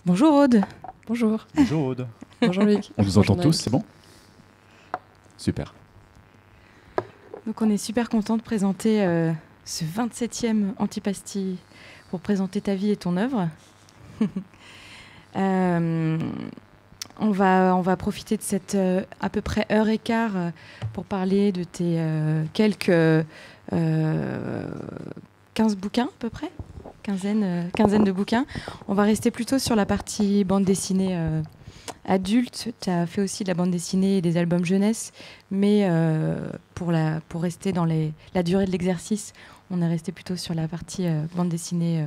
Bonjour Aude. Bonjour. Bonjour Aude. Bonjour Luc. On vous entend tous, c'est bon? Super. Donc on est super content de présenter ce 27e Antipasti pour présenter ta vie et ton œuvre. On va profiter de cette à peu près heure et quart pour parler de tes quelques 15 bouquins à peu près, quinzaine de bouquins. On va rester plutôt sur la partie bande dessinée adulte. Tu as fait aussi de la bande dessinée et des albums jeunesse, mais pour rester dans la durée de l'exercice, on est resté plutôt sur la partie bande dessinée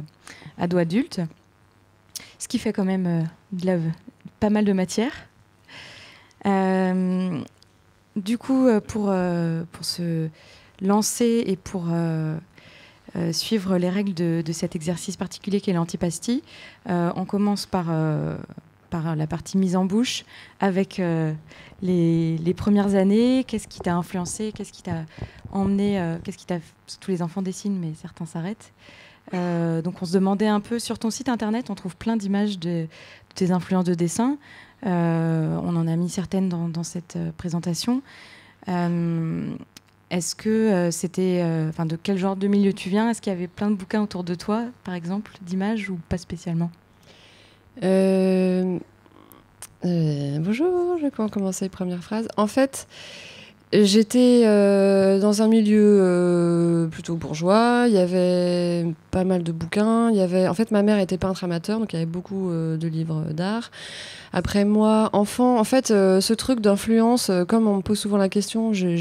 ado-adulte. Ce qui fait quand même pas mal de matière. Du coup, pour se lancer et pour suivre les règles de cet exercice particulier qu'est l'antipasti, on commence par la partie mise en bouche avec les premières années. Qu'est-ce qui t'a influencé? Qu'est-ce qui t'a emmené? Tous les enfants dessinent, mais certains s'arrêtent. Donc on se demandait un peu, sur ton site internet, on trouve plein d'images de tes influences de dessin. On en a mis certaines dans cette présentation. Est-ce que c'était... de quel genre de milieu tu viens? Est-ce qu'il y avait plein de bouquins autour de toi, par exemple, d'images, ou pas spécialement? Bonjour, je vais commencer les premières phrases. En fait, j'étais dans un milieu plutôt bourgeois. Il y avait pas mal de bouquins. En fait, ma mère était peintre amateur, donc il y avait beaucoup de livres d'art. Après moi, enfant, en fait, ce truc d'influence, comme on me pose souvent la question, j'ai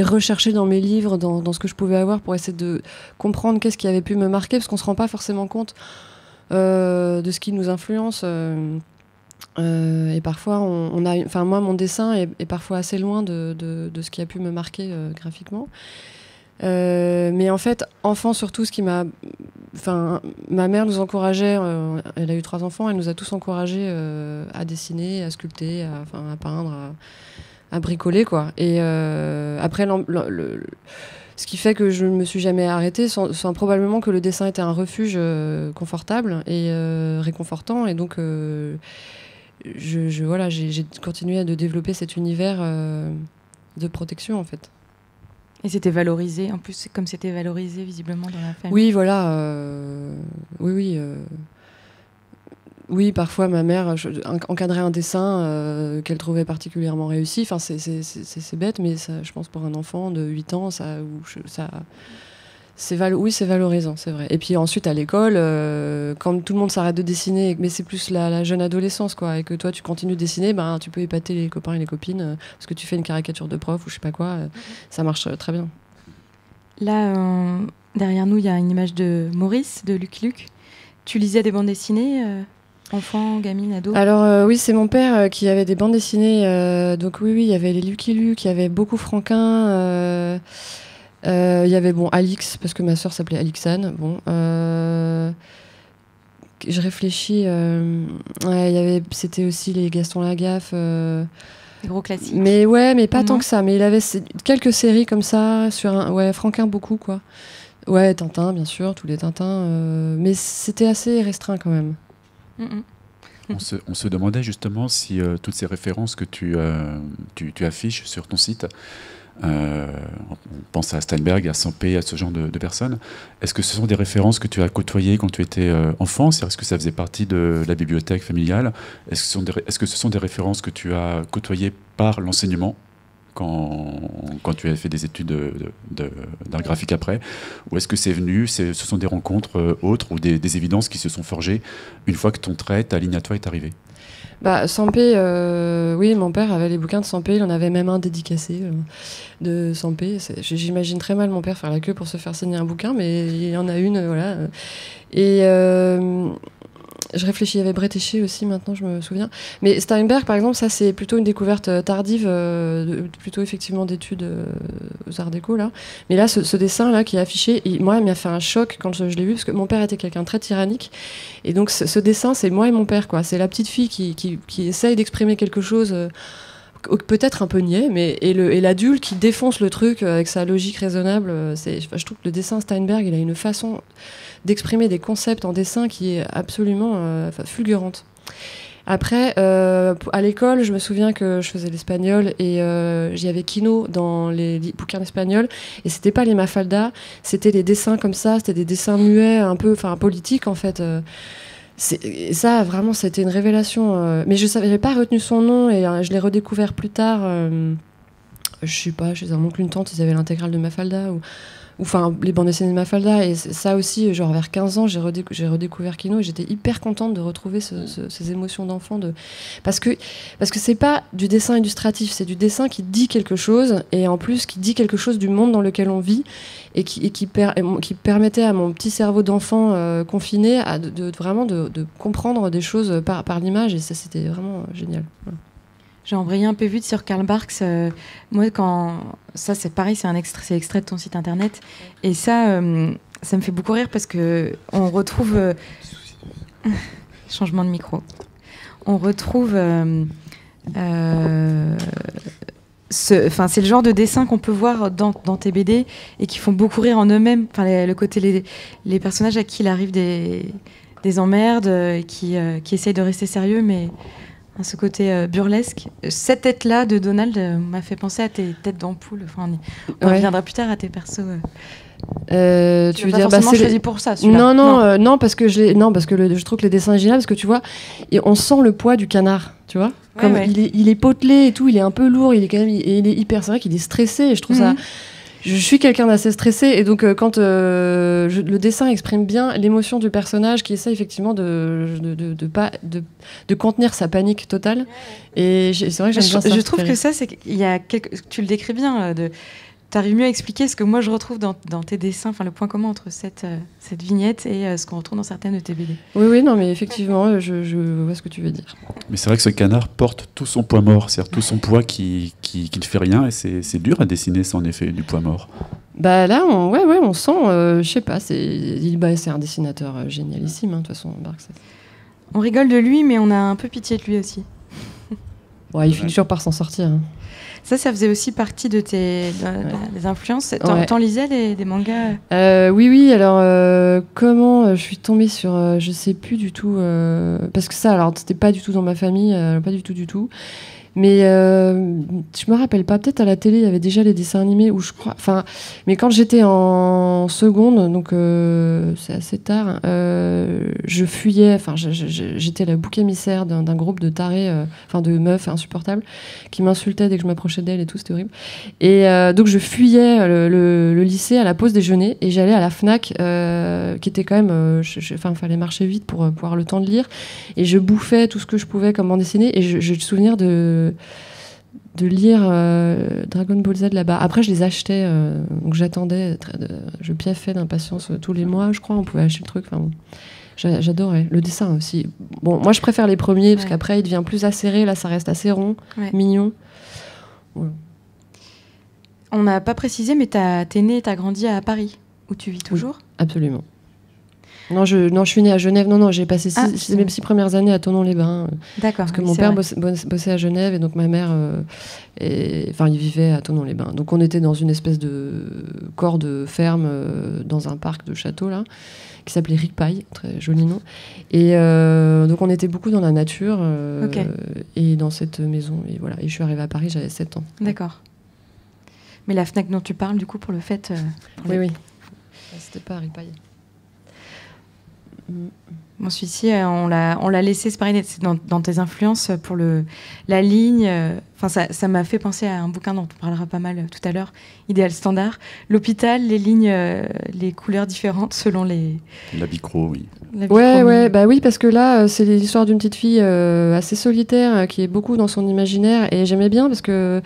recherché dans mes livres, dans ce que je pouvais avoir, pour essayer de comprendre qu'est-ce qui avait pu me marquer, parce qu'on se rend pas forcément compte de ce qui nous influence. Et parfois, moi, mon dessin est parfois assez loin de ce qui a pu me marquer graphiquement. Mais en fait, enfant, surtout, ma mère nous encourageait, elle a eu 3 enfants, elle nous a tous encouragés à dessiner, à sculpter, à peindre, à bricoler, quoi. Et après, ce qui fait que je ne me suis jamais arrêtée, sans probablement que le dessin était un refuge confortable et réconfortant. Et donc, j'ai continué à développer cet univers de protection, en fait. Et c'était valorisé, en plus, comme c'était valorisé visiblement dans la famille. Oui, voilà. Oui, parfois ma mère encadrait un dessin qu'elle trouvait particulièrement réussi. Enfin, c'est bête, mais ça, je pense pour un enfant de 8 ans, c'est valorisant, c'est vrai. Et puis ensuite à l'école, quand tout le monde s'arrête de dessiner, mais c'est plus la jeune adolescence, quoi, et que toi tu continues de dessiner, tu peux épater les copains et les copines parce que tu fais une caricature de prof ou je sais pas quoi, ça marche très bien. Là, derrière nous, il y a une image de Maurice, de Lucky Luke. Tu lisais des bandes dessinées enfant, gamine, ado? Alors oui, c'est mon père qui avait des bandes dessinées, donc oui, il y avait les Lucky Luke, il y avait beaucoup Franquin. Il y avait Alix, parce que ma sœur s'appelait Alixane. Je réfléchis. C'était aussi les Gaston Lagaffe. Des gros classiques. Mais pas tant que ça. Mais il avait quelques séries comme ça Franquin beaucoup, quoi. Ouais, Tintin, bien sûr, tous les Tintins. Mais c'était assez restreint quand même. On se demandait justement si toutes ces références que tu affiches sur ton site, on pense à Steinberg, à Sampé, à ce genre de personnes. Est-ce que ce sont des références que tu as côtoyées quand tu étais enfant? Est-ce que ça faisait partie de la bibliothèque familiale? Est-ce que ce sont des références que tu as côtoyées par l'enseignement quand tu as fait des études d'art graphique après? Ou est-ce que ce sont des rencontres autres ou des évidences qui se sont forgées une fois que ton trait, ta ligne à toi est arrivée? Sampé, oui, mon père avait les bouquins de Sampé, il en avait même un dédicacé de Sampé. J'imagine très mal mon père faire la queue pour se faire signer un bouquin, mais il y en a une, voilà. Et je réfléchis, il y avait Bretéché aussi, maintenant je me souviens. Mais Steinberg, par exemple, ça c'est plutôt une découverte tardive, plutôt effectivement d'études aux Arts Déco, là. Mais là, ce dessin-là qui est affiché, moi, il m'a fait un choc quand je l'ai vu, parce que mon père était quelqu'un de très tyrannique. Et donc ce dessin, c'est moi et mon père, quoi. C'est la petite fille qui essaye d'exprimer quelque chose peut-être un peu niais, mais et l'adulte qui défonce le truc avec sa logique raisonnable. Je trouve que le dessin Steinberg, il a une façon d'exprimer des concepts en dessin qui est absolument fulgurante. Après, à l'école, je me souviens que je faisais l'espagnol et j'y avait Kino dans les bouquins d'espagnol, et c'était pas les Mafalda, c'était les dessins comme ça, c'était des dessins muets, un peu, enfin politiques en fait. Ça, vraiment, c'était une révélation. Mais je n'avais pas retenu son nom et je l'ai redécouvert plus tard. Je sais pas, chez un oncle, une tante, ils avaient l'intégrale de Mafalda ou enfin les bandes dessinées de Mafalda, et ça aussi, genre vers 15 ans, j'ai redécouvert Kino et j'étais hyper contente de retrouver ces émotions d'enfant, parce que c'est pas du dessin illustratif, c'est du dessin qui dit quelque chose, et en plus qui dit quelque chose du monde dans lequel on vit, et qui permettait à mon petit cerveau d'enfant confiné vraiment de comprendre des choses par l'image, et ça, c'était vraiment génial. Voilà. J'ai embrayé un peu vite sur Karl Barks. Moi, ça, c'est pareil, c'est extrait de ton site internet. Et ça me fait beaucoup rire parce que on retrouve changement de micro. On retrouve c'est le genre de dessin qu'on peut voir dans tes BD et qui font beaucoup rire en eux-mêmes. Enfin, le côté les personnages à qui il arrive des emmerdes, qui essayent de rester sérieux, mais ce côté burlesque. Cette tête-là de Donald m'a fait penser à tes têtes d'ampoule. Enfin, on reviendra plus tard à tes persos. Tu veux dire, forcément choisi pour ça, celui-là. Non, parce que je trouve que les dessins sont géniaux, parce que tu vois, et on sent le poids du canard, tu vois. Comme il est potelé et tout, il est un peu lourd, il est hyper. C'est vrai qu'il est stressé. Et je trouve ça. Je suis quelqu'un d'assez stressé, et donc quand le dessin exprime bien l'émotion du personnage qui essaie effectivement de contenir sa panique totale. Et c'est vrai que j'aime bien ça. Je trouve que ça, c'est qu'il y a tu le décris bien. T'arrives mieux à expliquer ce que moi je retrouve dans tes dessins, enfin le point commun entre cette vignette et ce qu'on retrouve dans certaines de tes BD. Oui, non, mais effectivement, je vois ce que tu veux dire. Mais c'est vrai que ce canard porte tout son poids mort, c'est-à-dire tout son poids qui ne fait rien, et c'est dur à dessiner sans effet du poids mort. Bah là, on sent, je sais pas, c'est un dessinateur génialissime, de toute façon, Barks. On rigole de lui, mais on a un peu pitié de lui aussi. Il finit toujours par s'en sortir. Ça faisait aussi partie de des influences. T'en lisais des mangas Oui. Alors, comment je suis tombée sur... je sais plus du tout... parce que ça, alors, c'était pas du tout dans ma famille, pas du tout. Mais je me rappelle pas, peut-être à la télé il y avait déjà les dessins animés, où je crois, mais quand j'étais en seconde, donc c'est assez tard, je fuyais, j'étais la bouc émissaire d'un groupe de tarés, de meufs insupportables qui m'insultaient dès que je m'approchais d'elles et tout, c'était horrible. Et donc je fuyais le lycée à la pause déjeuner, et j'allais à la Fnac, qui était quand même, fallait marcher vite pour avoir le temps de lire, et je bouffais tout ce que je pouvais comme bande dessinée, et j'ai le souvenir de lire Dragon Ball Z là-bas. Après, je les achetais, donc j'attendais, je piaffais d'impatience tous les mois, je crois, on pouvait acheter le truc. J'adorais. Le dessin aussi. Bon, moi, je préfère les premiers, parce qu'après, il devient plus acéré, là, ça reste assez rond, mignon. Voilà. On n'a pas précisé, mais t'es né et t'as grandi à Paris, où tu vis toujours ? Oui, absolument. Non, je suis née à Genève. Non, j'ai passé mes 6 premières années à Thonon-les-Bains. D'accord. Parce que mon père bossait à Genève, et donc ma mère, il vivait à Thonon-les-Bains. Donc on était dans une espèce de corps de ferme dans un parc de château là, qui s'appelait Ripaille, très joli nom. Et donc on était beaucoup dans la nature et dans cette maison. Et voilà. Et je suis arrivée à Paris, j'avais 7 ans. D'accord. Mais la Fnac dont tu parles, du coup, pour le fait. Oui. C'était pas à Ripaille. Bon, celui-ci, on l'a laissé, c'est pareil, c'est dans tes influences pour la ligne. Ça m'a fait penser à un bouquin dont on parlera pas mal tout à l'heure, Idéal Standard. L'hôpital, les lignes, les couleurs différentes selon les... La bicro, oui. Oui, parce que là, c'est l'histoire d'une petite fille assez solitaire qui est beaucoup dans son imaginaire, et j'aimais bien parce que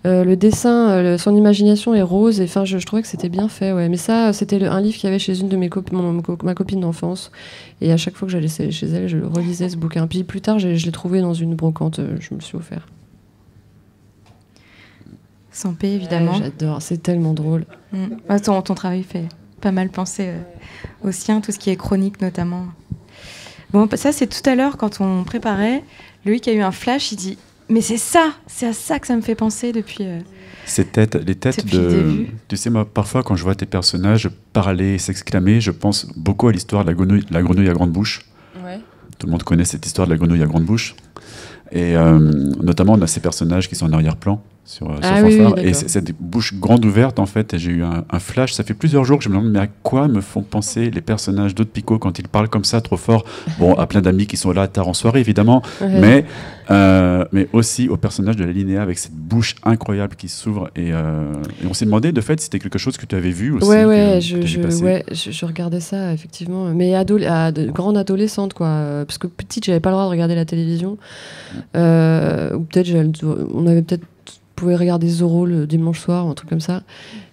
le dessin, son imagination est rose, et je trouvais que c'était bien fait. Mais ça, c'était un livre qu'il y avait chez une de ma copine d'enfance, et à chaque fois que j'allais chez elle, je relisais ce bouquin. Puis plus tard, je l'ai trouvé dans une brocante, je me le suis offert. Sans paix, évidemment. J'adore, c'est tellement drôle. Ton travail fait pas mal penser au sien, tout ce qui est chronique notamment. Bon, ça c'est tout à l'heure quand on préparait. Loïc a eu un flash, il dit Mais c'est à ça que ça me fait penser depuis. Les têtes Depuis le début. Tu sais, moi, parfois, quand je vois tes personnages parler, s'exclamer, je pense beaucoup à l'histoire de la grenouille à grande bouche. Ouais. Tout le monde connaît cette histoire de la grenouille à grande bouche. Et notamment, on a ces personnages qui sont en arrière-plan sur Fanfare. Oui, et cette bouche grande ouverte, en fait, et j'ai eu un flash. Ça fait plusieurs jours que je me demande, mais à quoi me font penser les personnages d'Aude Picot quand ils parlent comme ça, trop fort? Bon, à plein d'amis qui sont là tard en soirée, évidemment, mais aussi aux personnages de la Linéa avec cette bouche incroyable qui s'ouvre. Et on s'est demandé, de fait, si c'était quelque chose que tu avais vu aussi. Je regardais ça, effectivement. Mais grande adolescente, quoi. Parce que petite, j'avais pas le droit de regarder la télévision. Ou peut-être, on avait peut-être pouvait regarder Zorro le dimanche soir ou un truc comme ça.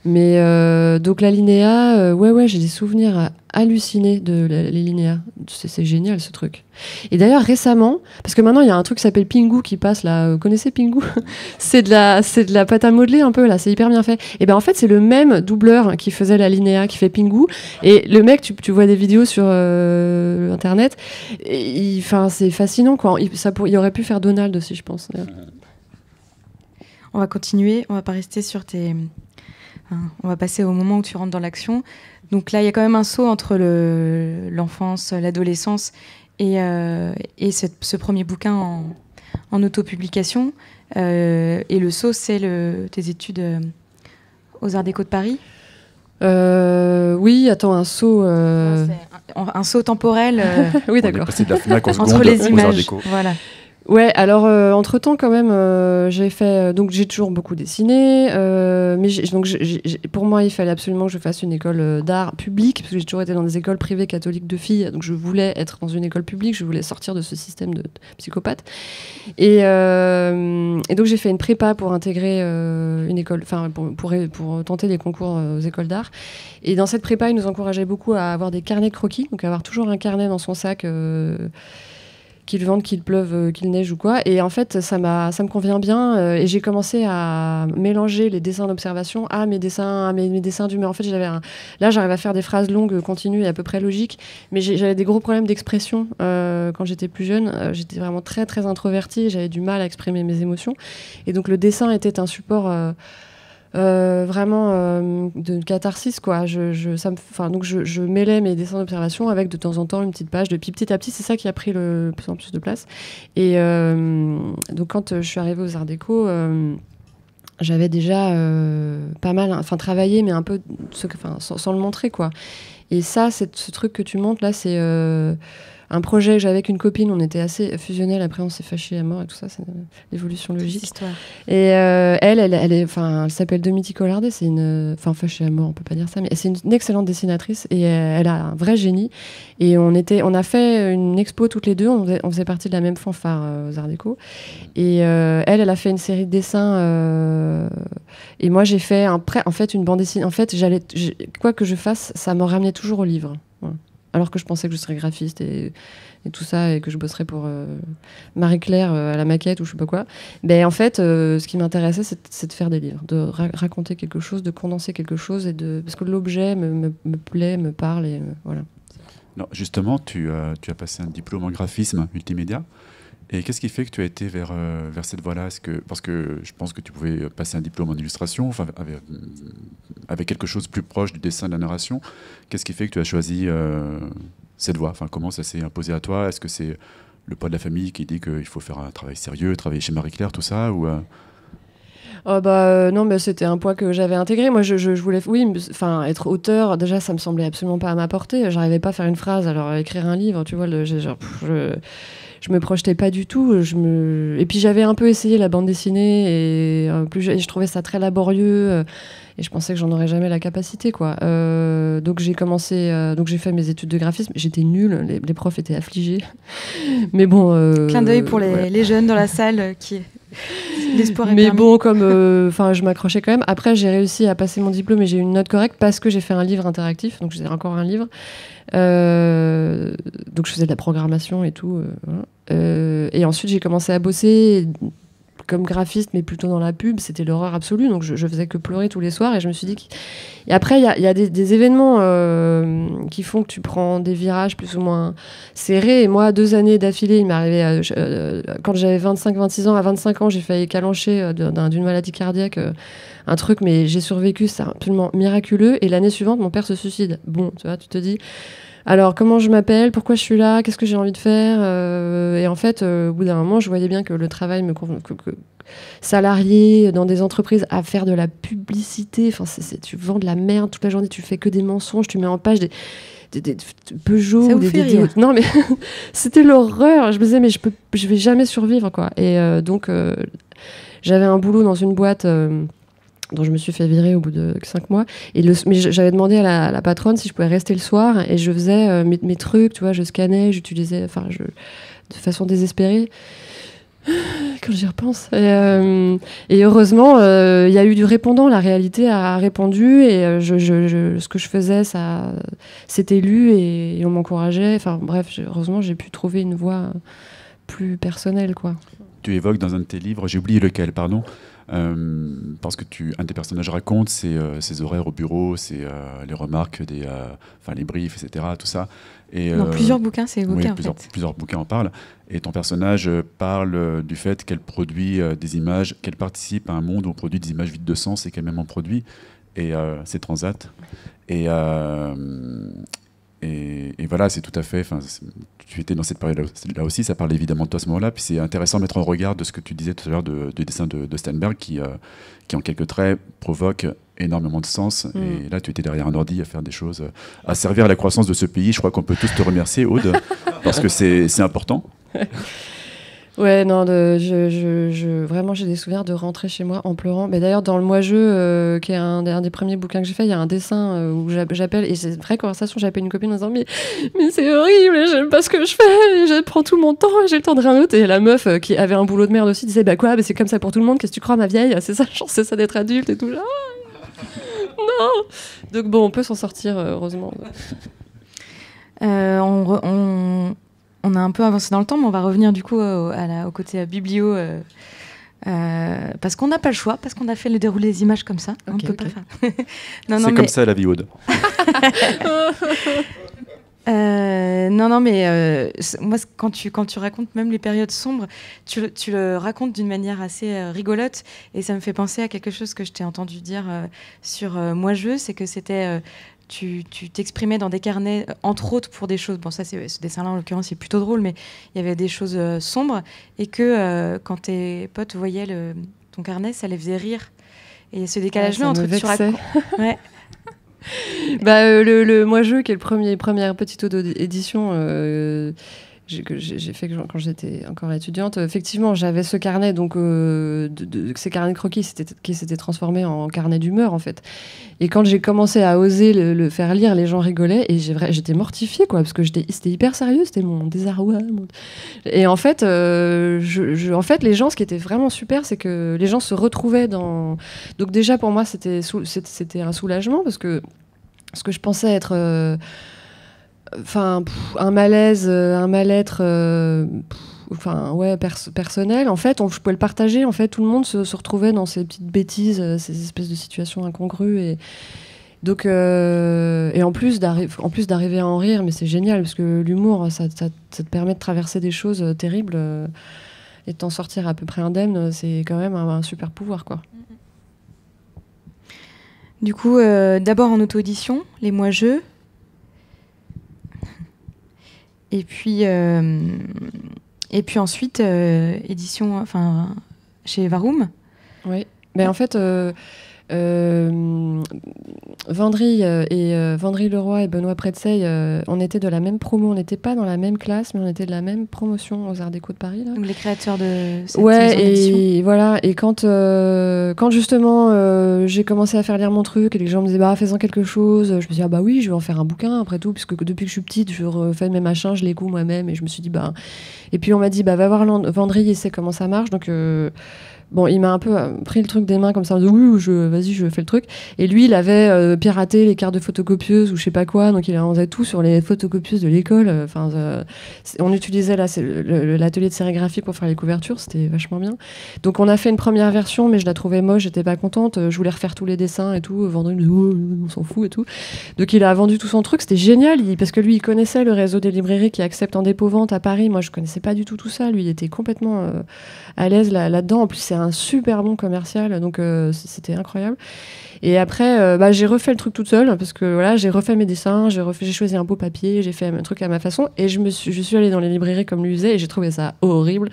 Mais donc la Linéa, j'ai des souvenirs hallucinés de les Linéa. C'est génial ce truc. Et d'ailleurs récemment, parce que maintenant il y a un truc qui s'appelle Pingu qui passe là. Vous connaissez Pingu? C'est de la pâte à modeler un peu là. C'est hyper bien fait. Et ben en fait c'est le même doubleur qui faisait la Linéa qui fait Pingu. Et le mec, tu vois des vidéos sur internet. Enfin c'est fascinant quoi. Il aurait pu faire Donald aussi, je pense. On va continuer, on va pas rester sur on va passer au moment où tu rentres dans l'action. Donc là, il y a quand même un saut entre l'enfance, l'adolescence et ce premier bouquin en autopublication. Et le saut, c'est tes études aux Arts Déco de Paris. Oui, attends, un saut... un saut temporel oui, d'accord. On est passé de la FNAC en seconde entre les aux Arts images. Déco. Voilà. Ouais, alors entre-temps quand même, j'ai fait donc j'ai toujours beaucoup dessiné, mais pour moi il fallait absolument que je fasse une école d'art publique parce que j'ai toujours été dans des écoles privées catholiques de filles, donc je voulais être dans une école publique, je voulais sortir de ce système de psychopathe. Et donc j'ai fait une prépa pour intégrer une école, enfin pour tenter des concours aux écoles d'art. Et dans cette prépa, ils nous encourageaient beaucoup à avoir des carnets de croquis, donc avoir toujours un carnet dans son sac. Qu'il vente, qu'il pleuve, qu'il neige ou quoi. Et en fait, ça me convient bien. Et j'ai commencé à mélanger les dessins d'observation à mes dessins d'humeur. En fait, là, j'arrive à faire des phrases longues, continues et à peu près logiques. Mais j'avais des gros problèmes d'expression quand j'étais plus jeune. J'étais vraiment très, très introvertie. J'avais du mal à exprimer mes émotions. Et donc, le dessin était un support... vraiment de catharsis quoi. Donc je mêlais mes dessins d'observation avec de temps en temps une petite page de petit à petit, c'est ça qui a pris le plus en plus de place. Et donc quand je suis arrivée aux Arts Déco, j'avais déjà pas mal travaillé mais un peu sans le montrer quoi. Et ça, ce truc que tu montres là, c'est un projet que j'avais avec une copine, on était assez fusionnels, après on s'est fâchés à mort et tout ça, c'est l'évolution logique. Histoire. Et elle s'appelle Domiti Collardet, c'est fâchée à mort, on peut pas dire ça, mais c'est une excellente dessinatrice et elle a un vrai génie. Et on a fait une expo toutes les deux, on faisait partie de la même fanfare aux Arts Déco. Et elle a fait une série de dessins et moi j'ai fait une bande dessinée. En fait, quoi que je fasse, ça me ramenait toujours au livre. Voilà. Alors que je pensais que je serais graphiste et tout ça, et que je bosserais pour Marie-Claire à la maquette ou je sais pas quoi. Ben, en fait, ce qui m'intéressait, c'est de faire des livres, de raconter quelque chose, de condenser quelque chose, parce que l'objet me plaît, me parle, et voilà. Non, justement, tu as passé un diplôme en graphisme multimédia. Et qu'est-ce qui fait que tu as été vers cette voie-là? Parce que je pense que tu pouvais passer un diplôme en illustration, avec quelque chose plus proche du dessin, de la narration. Qu'est-ce qui fait que tu as choisi cette voie? Comment ça s'est imposé à toi? Est-ce que c'est le poids de la famille qui dit qu'il faut faire un travail sérieux, travailler chez Marie-Claire, tout ça ou non, mais c'était un poids que j'avais intégré. Moi, je voulais, être auteur. Déjà, ça me semblait absolument pas à ma portée. J'arrivais pas à faire une phrase, alors écrire un livre, tu vois, je me projetais pas du tout. Et puis j'avais un peu essayé la bande dessinée et je trouvais ça très laborieux et je pensais que j'en aurais jamais la capacité, quoi. Donc j'ai commencé, donc j'ai fait mes études de graphisme. J'étais nulle, les profs étaient affligés. Mais bon. Clin d'œil pour les jeunes dans la salle qui. L'espoir est mais permis. bon, comme je m'accrochais quand même. Après, j'ai réussi à passer mon diplôme et j'ai eu une note correcte parce que j'ai fait un livre interactif. Donc, j'ai encore un livre. Donc, je faisais de la programmation et tout. Voilà. Et ensuite, j'ai commencé à bosser comme graphiste, mais plutôt dans la pub, c'était l'horreur absolue. Donc je faisais que pleurer tous les soirs. Et je me suis dit et après, il y a des événements qui font que tu prends des virages plus ou moins serrés. Et moi, 2 années d'affilée, il m'est arrivé, quand j'avais 25-26 ans, à 25 ans, j'ai failli calancher d'une maladie cardiaque. Un truc, mais j'ai survécu, c'est absolument miraculeux. Et l'année suivante, mon père se suicide. Bon, tu vois, tu te dis, alors comment je m'appelle, pourquoi je suis là, qu'est-ce que j'ai envie de faire et en fait, au bout d'un moment, je voyais bien que le travail salarié dans des entreprises à faire de la publicité, enfin, tu vends de la merde toute la journée, tu fais que des mensonges, tu mets en page des Peugeot ou des non mais c'était l'horreur. Je me disais mais je vais jamais survivre quoi. Et donc j'avais un boulot dans une boîte dont je me suis fait virer au bout de 5 mois. Mais j'avais demandé à la patronne si je pouvais rester le soir et je faisais mes trucs, tu vois, je scannais, j'utilisais, de façon désespérée. Quand j'y repense. Et heureusement, il y a eu du répondant. La réalité a répondu et ce que je faisais, ça s'était lu et on m'encourageait. Enfin bref, heureusement, j'ai pu trouver une voie plus personnelle, quoi. Tu évoques dans un de tes livres, j'ai oublié lequel, pardon, parce que un des personnages raconte ses horaires au bureau, les remarques, les briefs, etc. Tout ça. Et, dans plusieurs bouquins, c'est évoqué plusieurs bouquins en parlent. Et ton personnage parle du fait qu'elle produit des images, qu'elle participe à un monde où on produit des images vides de sens et qu'elle-même en produit. Et c'est Transat. Et voilà, c'est tout à fait. Tu étais dans cette période-là aussi, ça parle évidemment de toi à ce moment-là. Puis c'est intéressant de mettre en regard de ce que tu disais tout à l'heure du dessin de Steinberg, qui en quelques traits provoque énormément de sens. Et là, tu étais derrière un ordi à faire des choses, à servir à la croissance de ce pays. Je crois qu'on peut tous te remercier, Aude, parce que c'est important. Ouais, non, vraiment, j'ai des souvenirs de rentrer chez moi en pleurant. Mais d'ailleurs, dans le Moi-Je, qui est un des premiers bouquins que j'ai fait, il y a un dessin où j'appelle, et c'est une vraie conversation, j'appelle une copine en disant mais c'est horrible, j'aime pas ce que je fais, je prends tout mon temps, et j'ai le temps de rien d'autre. Et la meuf qui avait un boulot de merde aussi disait bah quoi, c'est comme ça pour tout le monde, qu'est-ce que tu crois, ma vieille, c'est ça d'être adulte et tout. Genre, non. Donc bon, on peut s'en sortir, heureusement. On a un peu avancé dans le temps, mais on va revenir du coup au côté biblio, parce qu'on n'a pas le choix, parce qu'on a fait le déroulé des images comme ça. On ne peut pas faire. C'est comme ça la vie, Aude. Moi, quand tu racontes même les périodes sombres, tu le racontes d'une manière assez rigolote, et ça me fait penser à quelque chose que je t'ai entendu dire sur Moi-Je, c'est que c'était... Tu t'exprimais dans des carnets, entre autres pour des choses... Bon, ça, ce dessin-là, en l'occurrence, c'est plutôt drôle, mais il y avait des choses sombres, et que quand tes potes voyaient ton carnet, ça les faisait rire. Et ce décalage-là entre... Tu racontes... Ouais. Le Moi-Je, qui est première petite auto-édition j'ai fait quand j'étais encore étudiante, effectivement, j'avais ce carnet, donc ces carnets de croquis qui s'étaient transformés en carnet d'humeur, en fait. Et quand j'ai commencé à oser le faire lire, les gens rigolaient, et j'étais mortifiée, quoi, parce que c'était hyper sérieux, c'était mon désarroi. Et en fait, en fait, les gens, ce qui était vraiment super, c'est que les gens se retrouvaient dans... Donc déjà, pour moi, c'était un soulagement, parce que ce que je pensais être... un malaise, un mal-être personnel, en fait, je pouvais le partager. En fait, tout le monde se retrouvait dans ces petites bêtises, ces espèces de situations incongrues. Et donc, et en plus d'arriver à en rire, mais c'est génial, parce que l'humour, ça te permet de traverser des choses terribles et de t'en sortir à peu près indemne. C'est quand même un super pouvoir, quoi. Du coup, d'abord en auto-édition, les Moi-Je. Et puis ensuite, édition chez Varum. Oui, mais en fait, Vendry Leroy et Benoît Pretzeil, on était de la même promo, on n'était pas dans la même classe, mais on était de la même promotion aux Arts Déco de Paris. Là. Donc les créateurs de cette et voilà. Et quand justement j'ai commencé à faire lire mon truc et les gens me disaient bah fais-en quelque chose, je me suis dit ah bah oui, je vais en faire un bouquin après tout, puisque depuis que je suis petite, je refais mes machins, je les couds moi-même, et je me suis dit bah. Et puis on m'a dit bah va voir Vendry et c'est comment ça marche, donc. Bon, il m'a un peu pris le truc des mains comme ça, oui, vas-y, je fais le truc. Et lui, il avait piraté les cartes de photocopieuses ou je sais pas quoi, donc il inventait tout sur les photocopieuses de l'école. On utilisait là, l'atelier de sérigraphie pour faire les couvertures, c'était vachement bien. Donc on a fait une première version, mais je la trouvais moche, j'étais pas contente. Je voulais refaire tous les dessins et tout. Vendredi, il me dit, on s'en fout et tout. Donc il a vendu tout son truc, c'était génial, parce que lui, il connaissait le réseau des librairies qui acceptent en dépôt-vente à Paris. Moi, je connaissais pas du tout ça. Lui, il était complètement à l'aise là-dedans. En plus, c'est un super bon commercial, donc c'était incroyable. Et après, j'ai refait le truc toute seule, parce que voilà, j'ai refait mes dessins, j'ai choisi un beau papier, j'ai fait un truc à ma façon, et je suis allée dans les librairies comme lui disait, et j'ai trouvé ça horrible,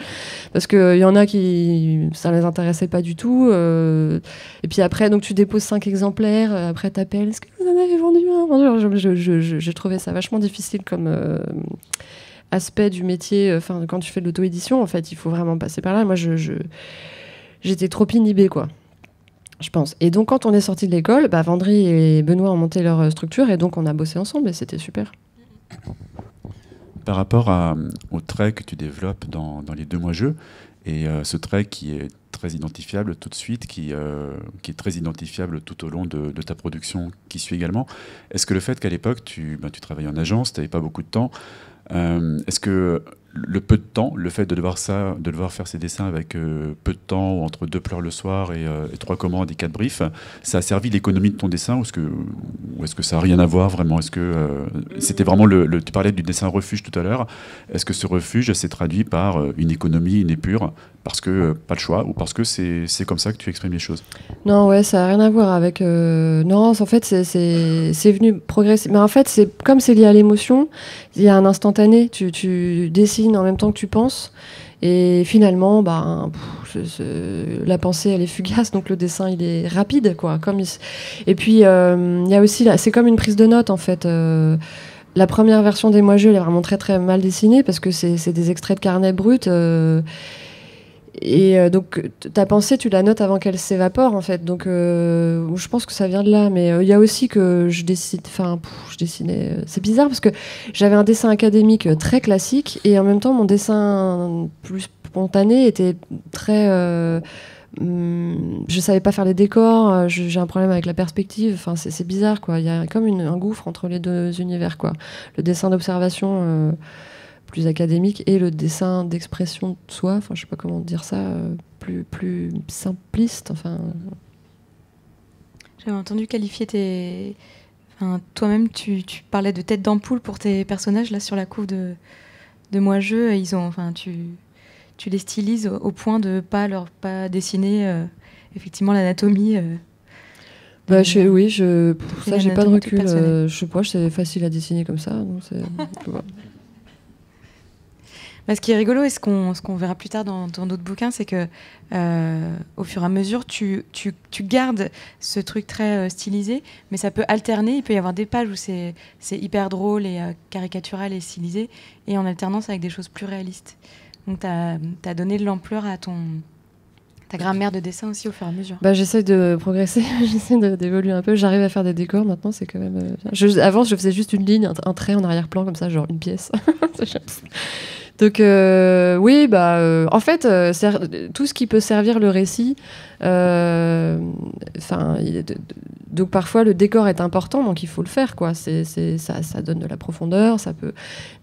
parce qu'il y en a qui ça les intéressait pas du tout. Et puis après, donc tu déposes 5 exemplaires, après t'appelles, est-ce que vous en avez vendu un? J'ai trouvé ça vachement difficile comme aspect du métier. Enfin, quand tu fais de l'auto-édition, en fait, il faut vraiment passer par là. Moi, j'étais trop inhibée, quoi, je pense. Et donc, quand on est sortis de l'école, Vendry et Benoît ont monté leur structure, et donc on a bossé ensemble, et c'était super. Par rapport au trait que tu développes dans les 2 mois jeux, et ce trait qui est très identifiable tout de suite, qui est très identifiable tout au long de ta production qui suit également, est-ce que le fait qu'à l'époque, tu travaillais en agence, tu n'avais pas beaucoup de temps, est-ce que le peu de temps, le fait de devoir faire ces dessins avec peu de temps, ou entre 2 pleurs le soir et 3 commandes et 4 briefs, ça a servi l'économie de ton dessin, ou est-ce que ça n'a rien à voir vraiment? Est-ce que c'était vraiment tu parlais du dessin refuge tout à l'heure, est-ce que ce refuge s'est traduit par une économie, une épure, parce que pas le choix, ou parce que c'est comme ça que tu exprimes les choses? Non, ouais, ça n'a rien à voir avec... Non, en fait, c'est venu progresser. Mais en fait, comme c'est lié à l'émotion, il y a un instantané. Tu dessines en même temps que tu penses. Et finalement, la pensée, elle est fugace. Donc le dessin, il est rapide, quoi. Et puis, il y a aussi... c'est comme une prise de notes, en fait. La première version des Moi-Jeux, elle est vraiment très, très mal dessinée, parce que c'est des extraits de carnet bruts. Et donc, ta pensée, tu la notes avant qu'elle s'évapore, en fait. Donc, je pense que ça vient de là. Mais il y a aussi que je dessinais... c'est bizarre, parce que j'avais un dessin académique très classique, et en même temps, mon dessin plus spontané était très... je savais pas faire les décors, j'ai un problème avec la perspective. Enfin, c'est bizarre, quoi. Il y a comme un gouffre entre les 2 univers, quoi. Le dessin d'observation... plus académique, et le dessin d'expression de soi, enfin je sais pas comment dire ça, plus simpliste, enfin. J'avais entendu qualifier toi-même, tu parlais de tête d'ampoule pour tes personnages là sur la couve de Moi-Jeux, tu les stylises au point de pas dessiner effectivement l'anatomie. Oui, pour ça j'ai pas de recul. Je sais pas, c'est facile à dessiner comme ça, donc c'est. Ce qui est rigolo, et ce qu'on verra plus tard dans d'autres bouquins, c'est que au fur et à mesure, tu gardes ce truc très stylisé, mais ça peut alterner. Il peut y avoir des pages où c'est hyper drôle et caricatural et stylisé, et en alternance avec des choses plus réalistes. Donc tu as donné de l'ampleur à ta grammaire de dessin aussi au fur et à mesure. J'essaie de progresser, j'essaie d'évoluer un peu. J'arrive à faire des décors maintenant, c'est quand même bien. Avant, je faisais juste une ligne, un trait en arrière-plan, comme ça, genre une pièce. Donc oui, en fait, tout ce qui peut servir le récit, donc parfois le décor est important, donc il faut le faire, quoi. Ça donne de la profondeur, ça peut.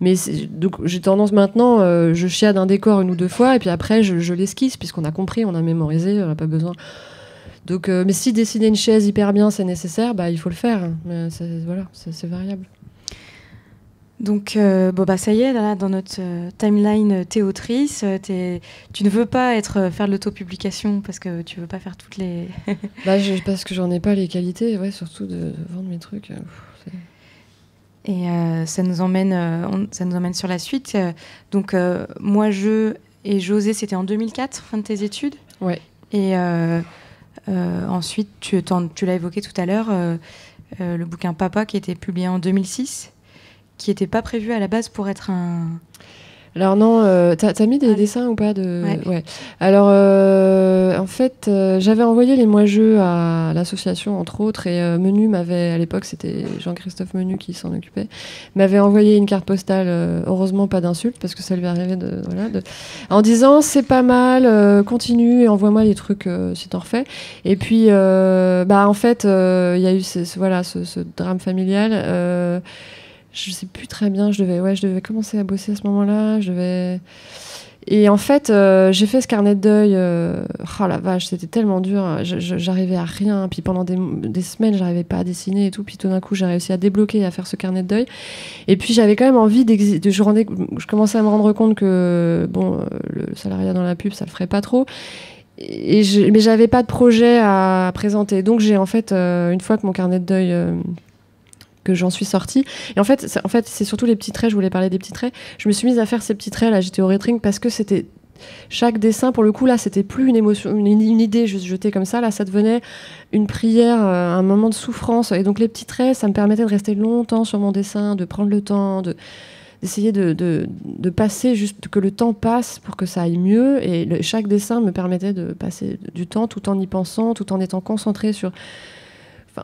Mais donc j'ai tendance maintenant, je chiade un décor 1 ou 2 fois, et puis après je l'esquisse, puisqu'on a compris, on a mémorisé, on n'a pas besoin. Donc, mais si dessiner une chaise hyper bien c'est nécessaire, il faut le faire. Mais c'est variable. Donc, ça y est, là, dans notre timeline, t'es autrice, tu ne veux pas faire de l'autopublication parce que tu veux pas faire toutes les... Parce que j'en ai pas les qualités, ouais, surtout de vendre mes trucs. Et ça nous emmène sur la suite. Donc, Moi-Jeux et José, c'était en 2004, fin de tes études. Ouais. Et ensuite, tu l'as évoqué tout à l'heure, le bouquin Papa qui était publié en 2006. Qui n'était pas prévu à la base pour être un Alors non, t'as mis des dessins ou pas de... Ouais. Alors, en fait, j'avais envoyé les moi-jeux à l'association, entre autres, et Menu m'avait, à l'époque, c'était Jean-Christophe Menu qui s'en occupait, m'avait envoyé une carte postale, heureusement pas d'insulte, parce que ça lui arrivait en disant, c'est pas mal, continue et envoie-moi les trucs si t'en refais. Et puis, en fait, il y a eu ce drame familial. Je sais plus très bien, je devais commencer à bosser à ce moment-là. Et en fait, j'ai fait ce carnet de deuil. Oh la vache, c'était tellement dur. J'arrivais à rien. Puis pendant des semaines, j'arrivais pas à dessiner et tout. Puis tout d'un coup, j'ai réussi à débloquer, à faire ce carnet de deuil. Et puis j'avais quand même envie je commençais à me rendre compte que le salariat dans la pub, ça le ferait pas trop. Mais j'avais pas de projet à présenter. Donc j'ai en fait, une fois que mon carnet de deuil que j'en suis sortie. Et en fait, c'est surtout les petits traits, je voulais parler des petits traits. Je me suis mise à faire ces petits traits, là, j'étais au Retring, parce que c'était... Chaque dessin, pour le coup, là, c'était plus une émotion, une idée juste jetée comme ça. Là, ça devenait une prière, un moment de souffrance. Et donc, les petits traits, ça me permettait de rester longtemps sur mon dessin, de prendre le temps, d'essayer de passer, juste que le temps passe pour que ça aille mieux. Et chaque dessin me permettait de passer du temps tout en y pensant, tout en étant concentré sur...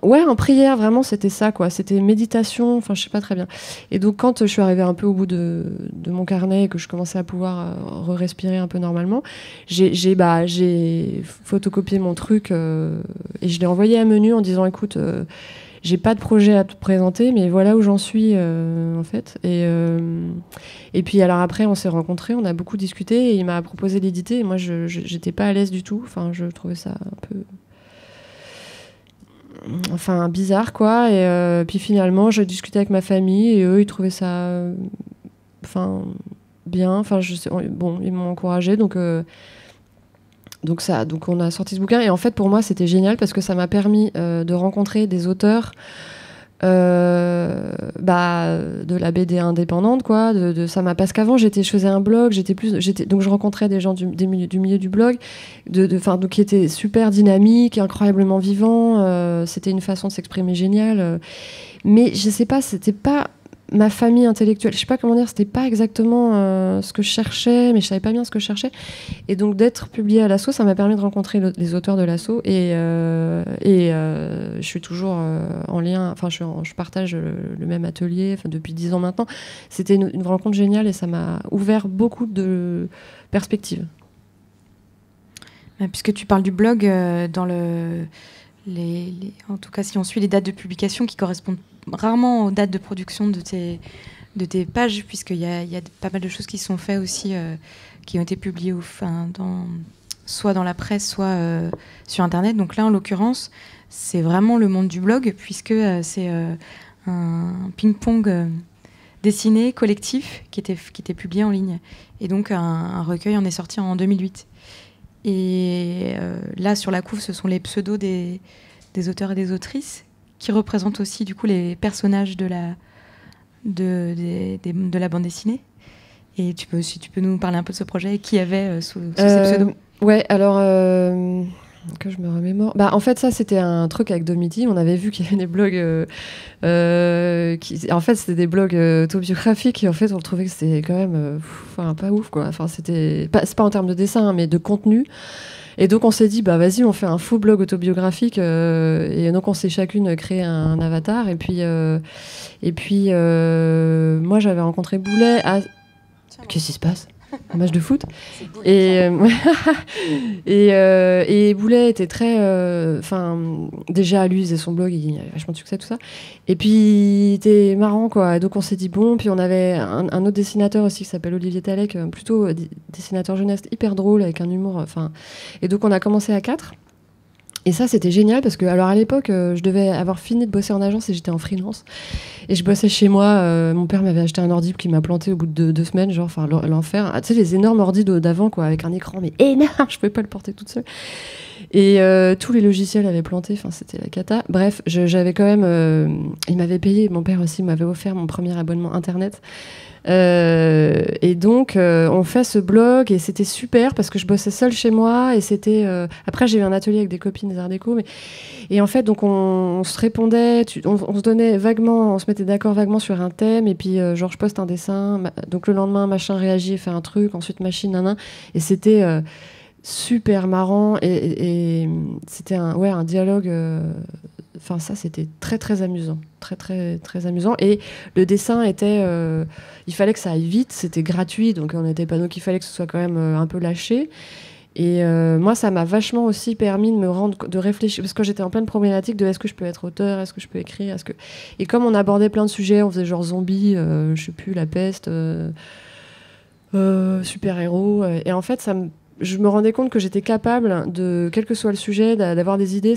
en prière, vraiment, c'était ça, quoi. C'était méditation, je sais pas très bien. Et donc, quand je suis arrivée un peu au bout de mon carnet et que je commençais à pouvoir respirer un peu normalement, j'ai photocopié mon truc et je l'ai envoyé à Menu en disant, écoute, j'ai pas de projet à te présenter, mais voilà où j'en suis, en fait. Et puis, alors après, on s'est rencontrés, on a beaucoup discuté et il m'a proposé d'éditer. Et moi, j'étais pas à l'aise du tout. Je trouvais ça un peu... bizarre, quoi. Et puis finalement, j'ai discuté avec ma famille et eux, ils trouvaient ça bien. Ils m'ont encouragé, donc on a sorti ce bouquin. Et en fait, pour moi, c'était génial parce que ça m'a permis de rencontrer des auteurs de la BD indépendante, quoi. Parce qu'avant, je faisais un blog, donc je rencontrais des gens du milieu du blog, donc qui étaient super dynamiques, incroyablement vivants. C'était une façon de s'exprimer géniale. Mais je sais pas, c'était pas ma famille intellectuelle. Je sais pas comment dire, c'était pas exactement ce que je cherchais, mais je savais pas bien ce que je cherchais. Et donc d'être publiée à l'Asso, ça m'a permis de rencontrer les auteurs de l'Asso. Et je suis toujours en lien, je partage le même atelier depuis 10 ans maintenant. C'était une rencontre géniale et ça m'a ouvert beaucoup de perspectives. Puisque tu parles du blog, en tout cas si on suit les dates de publication qui correspondent rarement aux dates de production de tes pages, puisqu'il y a pas mal de choses qui sont faites aussi, qui ont été publiées soit dans la presse, soit sur Internet. Donc là, en l'occurrence, c'est vraiment le monde du blog, puisque c'est un ping-pong dessiné, collectif, qui était publié en ligne. Et donc, un recueil en est sorti en 2008. Et là, sur la couve, ce sont les pseudos des auteurs et des autrices, qui représente aussi du coup les personnages de la bande dessinée. Et si tu peux nous parler un peu de ce projet et qui y avait sous ces pseudos. Ouais, alors que je me remémore. En fait, ça c'était un truc avec Domiti. On avait vu qu'il y avait des blogs en fait c'était des blogs autobiographiques et en fait on trouvait que c'était quand même pas ouf, quoi. C'est pas en termes de dessin, mais de contenu. Et donc on s'est dit, vas-y, on fait un faux blog autobiographique. Et donc on s'est chacune créé un avatar. Et puis moi j'avais rencontré Boulet à... Qu'est-ce qui se passe ? Un match de foot. Et Boulet était très... déjà, lui, il faisait son blog, il avait vachement de succès, tout ça. Et puis, il était marrant, quoi. Et donc, on s'est dit, bon, puis on avait un autre dessinateur aussi qui s'appelle Olivier Talek, plutôt dessinateur jeunesse, hyper drôle, avec un humour... Et donc, on a commencé à 4. Et ça, c'était génial parce que, alors à l'époque, je devais avoir fini de bosser en agence et j'étais en freelance. Et je bossais chez moi. Mon père m'avait acheté un ordi qui m'a planté au bout de 2 semaines, l'enfer. Tu sais, les énormes ordis d'avant, quoi, avec un écran, mais énorme, je pouvais pas le porter toute seule. Et tous les logiciels avaient planté, c'était la cata. Bref, j'avais quand même... il m'avait payé, mon père aussi m'avait offert mon premier abonnement Internet. Et donc, on fait ce blog et c'était super parce que je bossais seule chez moi et c'était... Après, j'ai eu un atelier avec des copines des Arts Déco. Et en fait, donc, on se répondait, on se donnait vaguement, on se mettait d'accord vaguement sur un thème et puis, genre, je poste un dessin. Donc, le lendemain, machin réagit et fait un truc. Ensuite, machine, nanan. Et c'était super marrant et c'était un dialogue... Enfin, ça, c'était très, très amusant. Très, très, très amusant. Et le dessin était... il fallait que ça aille vite. C'était gratuit, donc on n'était pas... Donc, il fallait que ce soit quand même un peu lâché. Et moi, ça m'a vachement aussi permis de réfléchir. Parce que j'étais en pleine problématique de est-ce que je peux être auteur, est-ce que je peux écrire, Et comme on abordait plein de sujets, on faisait genre zombies, je sais plus, la peste, super-héros. Et en fait, je me rendais compte que j'étais capable, quel que soit le sujet, d'avoir des idées.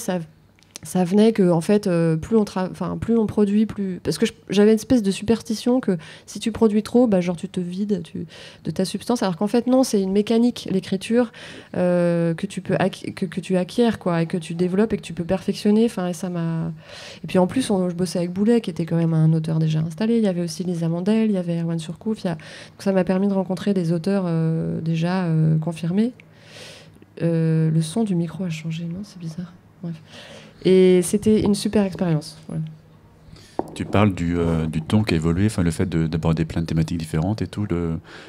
Ça venait que en fait plus on produit, plus parce que j'avais une espèce de superstition que si tu produis trop, bah genre tu te vides de ta substance, alors qu'en fait non, c'est une mécanique, l'écriture, que tu acquiers quoi, et que tu développes et que tu peux perfectionner. Enfin, et puis en plus je bossais avec Boulet qui était quand même un auteur déjà installé. Il y avait aussi Lisa Mandel, il y avait Erwan Surcouf, donc ça m'a permis de rencontrer des auteurs déjà confirmés. Le son du micro a changé, non, c'est bizarre. Bref. Et c'était une super expérience. Ouais. Tu parles du ton qui a évolué, enfin, le fait d'aborder plein de thématiques différentes et tout,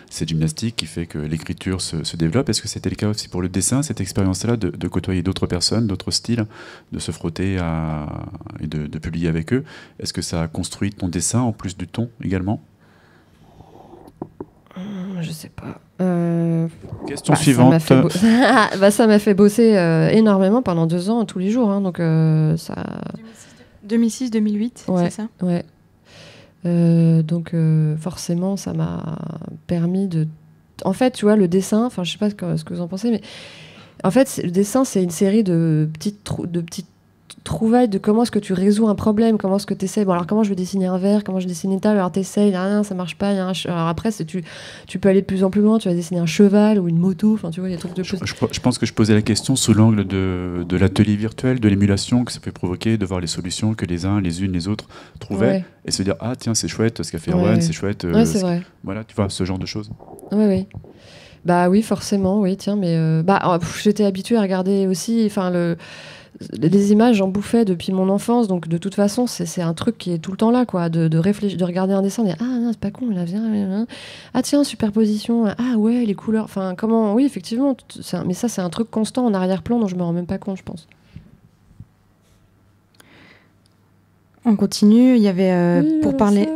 cette gymnastique qui fait que l'écriture se développe. Est-ce que c'était le cas aussi pour le dessin, cette expérience-là, de côtoyer d'autres personnes, d'autres styles, de se frotter et de publier avec eux? Est-ce que ça a construit ton dessin en plus du ton également? Je sais pas. Question suivante. Ça m'a fait bosser énormément pendant 2 ans, tous les jours. Hein, donc, ça... 2006-2008, ouais, c'est ça? Ouais. Donc, forcément, ça m'a permis de... En fait, tu vois, le dessin, enfin, je sais pas ce que vous en pensez, mais en fait, le dessin, c'est une série de petites trouvailles de comment est-ce que tu résous un problème, comment est-ce que tu essaies. Bon, alors comment je vais dessiner un verre, comment je dessine une table, alors tu essaies, ça marche pas. Alors après, tu peux aller de plus en plus loin, tu vas dessiner un cheval ou une moto, enfin tu vois, il y a des trucs de plus. Je pense que je posais la question sous l'angle de l'atelier virtuel, de l'émulation que ça peut provoquer, de voir les solutions que les uns, les unes, les autres trouvaient et se dire ah tiens, c'est chouette ce qu'a fait Erwan, c'est chouette. C'est vrai. Voilà, tu vois, ce genre de choses. Oui. Bah oui, forcément, oui, tiens, mais j'étais habituée à regarder aussi, enfin les images, j'en bouffais depuis mon enfance, donc de toute façon, c'est un truc qui est tout le temps là, quoi, de réfléchir, de regarder un dessin, de dire ah non, c'est pas con, là vient, ah tiens, superposition, ah ouais, les couleurs, enfin comment, oui, effectivement, mais ça c'est un truc constant en arrière-plan dont je me rends même pas compte, je pense. On continue, il y avait pour parler.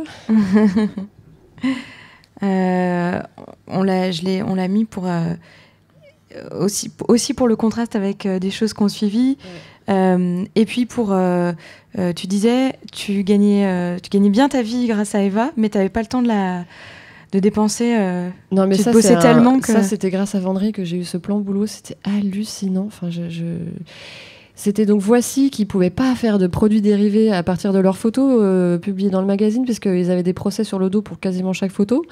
On l'a mis pour aussi pour le contraste avec des choses qu'on suivit. Et puis tu disais, tu gagnais bien ta vie grâce à Eva, mais tu n'avais pas le temps de dépenser. Non, mais tu bossais tellement que... Ça, c'était grâce à Vendry que j'ai eu ce plan boulot. C'était hallucinant. Enfin, C'était donc Voici qui ne pouvaient pas faire de produits dérivés à partir de leurs photos publiées dans le magazine, puisqu'ils avaient des procès sur le dos pour quasiment chaque photo.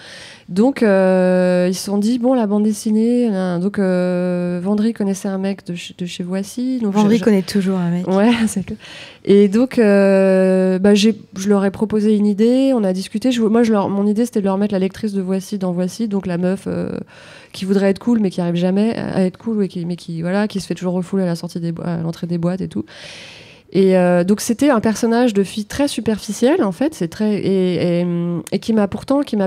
Donc, ils se sont dit, bon, la bande dessinée... Donc, Vendry connaissait un mec de chez Voici. Donc Vendry connaît toujours un mec. Ouais, c'est clair. Et donc, je leur ai proposé une idée, on a discuté. Mon idée, c'était de leur mettre la lectrice de Voici dans Voici, donc la meuf... qui voudrait être cool mais qui arrive jamais à être cool, mais qui se fait toujours refouler à l'entrée des boîtes et tout. Et donc c'était un personnage de fille très superficielle en fait, et qui m'a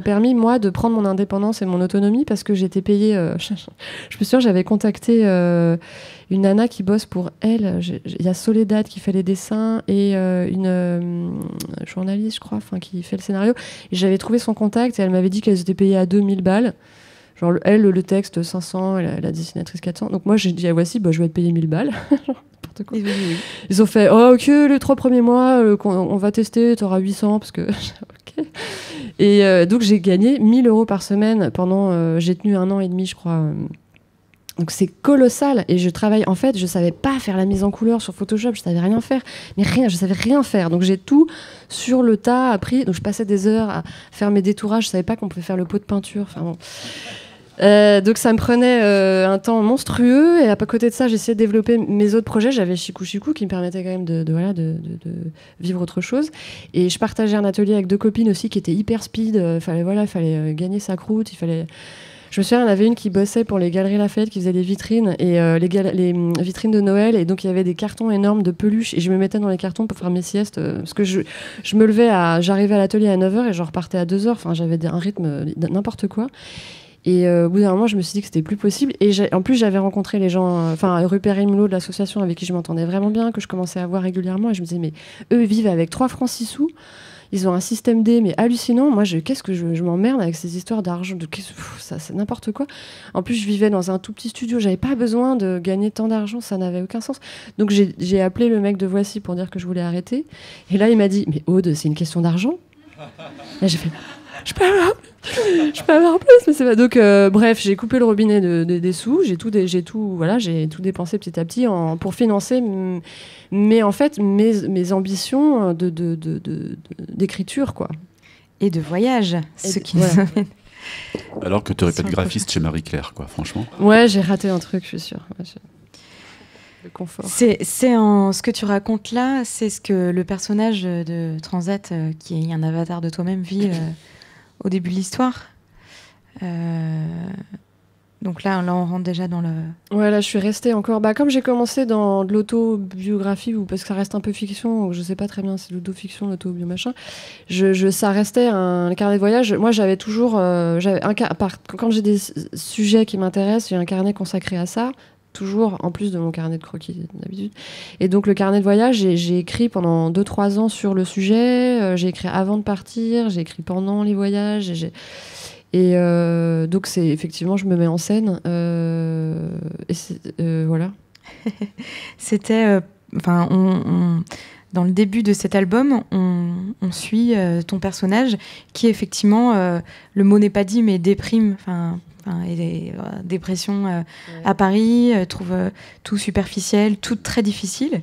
permis moi de prendre mon indépendance et mon autonomie, parce que j'étais payée. Je me souviens, j'avais contacté une nana qui bosse pour elle. Il y a Soledad qui fait les dessins et une journaliste, je crois, qui fait le scénario. Et j'avais trouvé son contact et elle m'avait dit qu'elles étaient payées à 2000 balles. Genre, elle, le texte 500, la dessinatrice 400. Donc moi, j'ai dit, Voici, je vais être payé 1000 balles. N'importe quoi. Oui. Ils ont fait, oh, ok, les 3 premiers mois, on va tester, t'auras 800, parce que... ok. Et donc, j'ai gagné 1000 € par semaine pendant... j'ai tenu 1 an et demi, je crois. Donc, c'est colossal. Et je travaille... En fait, je savais pas faire la mise en couleur sur Photoshop, je savais rien faire. Mais je savais rien faire. Donc, j'ai tout sur le tas appris. Donc, je passais des heures à faire mes détourages. Je savais pas qu'on pouvait faire le pot de peinture. Enfin, bon... Donc ça me prenait un temps monstrueux, et à côté de ça j'essayais de développer mes autres projets. J'avais Chikou Chikou qui me permettait quand même de vivre autre chose, et je partageais un atelier avec 2 copines aussi qui étaient hyper speed. Fallait gagner sa croûte, je me souviens, il y en avait une qui bossait pour les Galeries Lafayette, qui faisait des vitrines, et les vitrines de Noël, et donc il y avait des cartons énormes de peluches, et je me mettais dans les cartons pour faire mes siestes, parce que j'arrivais à l'atelier à 9h et je repartais à 2h, enfin j'avais un rythme n'importe quoi. Et au bout d'un moment, je me suis dit que c'était plus possible. Et en plus, j'avais rencontré les gens, Rupert Imlo de l'association avec qui je m'entendais vraiment bien, que je commençais à voir régulièrement. Et je me disais, mais eux vivent avec 3 francs 6 sous. Ils ont un système D, mais hallucinant. Moi, qu'est-ce que je m'emmerde avec ces histoires d'argent. Ça, c'est n'importe quoi. En plus, je vivais dans un tout petit studio. J'avais pas besoin de gagner tant d'argent. Ça n'avait aucun sens. Donc, j'ai appelé le mec de Voici pour dire que je voulais arrêter. Et là, il m'a dit, mais Aude, c'est une question d'argent. Et j'ai fait... Je peux avoir plus, mais c'est pas. Donc, bref, j'ai coupé le robinet des sous, j'ai tout dépensé petit à petit pour financer mes ambitions d'écriture, quoi. Et de voyage, ce qui nous amène. Alors que tu aurais pas de graphiste chez Marie-Claire, quoi, franchement. Ouais, j'ai raté un truc, je suis sûre. Le confort. Ce que tu racontes là, c'est ce que le personnage de Transat, qui est un avatar de toi-même, vit au début de l'histoire. Donc là, on rentre déjà dans le... Ouais, là, je suis restée encore... comme j'ai commencé dans de l'autobiographie, ou parce que ça reste un peu fiction, ou je sais pas très bien si c'est l'autofiction, l'autobio, machin, ça restait un carnet de voyage. Moi, j'avais toujours... quand j'ai des sujets qui m'intéressent, j'ai un carnet consacré à ça, toujours, en plus de mon carnet de croquis d'habitude. Et donc, le carnet de voyage, j'ai écrit pendant 2-3 ans sur le sujet, j'ai écrit avant de partir, j'ai écrit pendant les voyages, donc, c'est effectivement, je me mets en scène. Voilà. C'était... dans le début de cet album, on suit ton personnage qui, effectivement, le mot n'est pas dit, mais déprime... dépression à Paris, trouve tout superficiel, tout très difficile,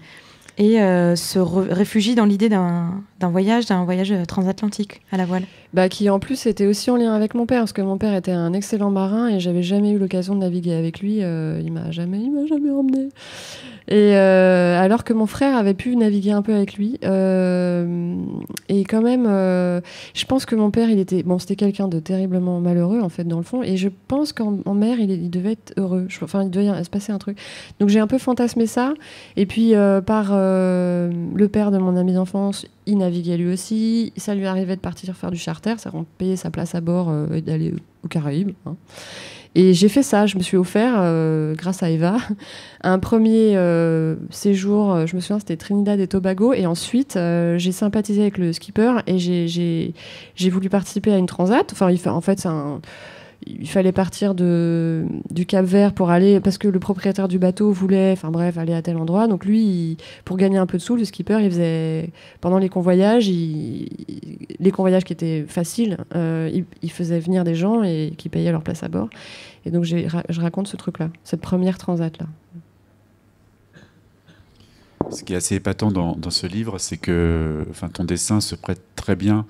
et se réfugie dans l'idée d'un voyage transatlantique à la voile. Qui en plus était aussi en lien avec mon père, parce que mon père était un excellent marin et j'avais jamais eu l'occasion de naviguer avec lui. Il m'a jamais emmené. Et alors que mon frère avait pu naviguer un peu avec lui. Et quand même, je pense que mon père, c'était quelqu'un de terriblement malheureux, en fait, dans le fond. Et je pense qu'en mer, il devait être heureux. Il devait se passer un truc. Donc j'ai un peu fantasmé ça. Et puis, par le père de mon ami d'enfance, il naviguait lui aussi. Ça lui arrivait de partir faire du charter. Ça payait sa place à bord et d'aller aux Caraïbes. Hein. Et j'ai fait ça, je me suis offert, grâce à Eva, un premier séjour, je me souviens, c'était Trinidad et Tobago, et ensuite j'ai sympathisé avec le skipper et j'ai voulu participer à une transat. Il fallait partir du Cap-Vert pour aller, parce que le propriétaire du bateau voulait, aller à tel endroit. Donc lui, pour gagner un peu de sous, le skipper, il faisait, pendant les convoyages, les convoyages qui étaient faciles, il faisait venir des gens et qui payaient leur place à bord. Et donc je raconte ce truc-là, cette première transat-là. Ce qui est assez épatant dans ce livre, c'est que ton dessin se prête très bien.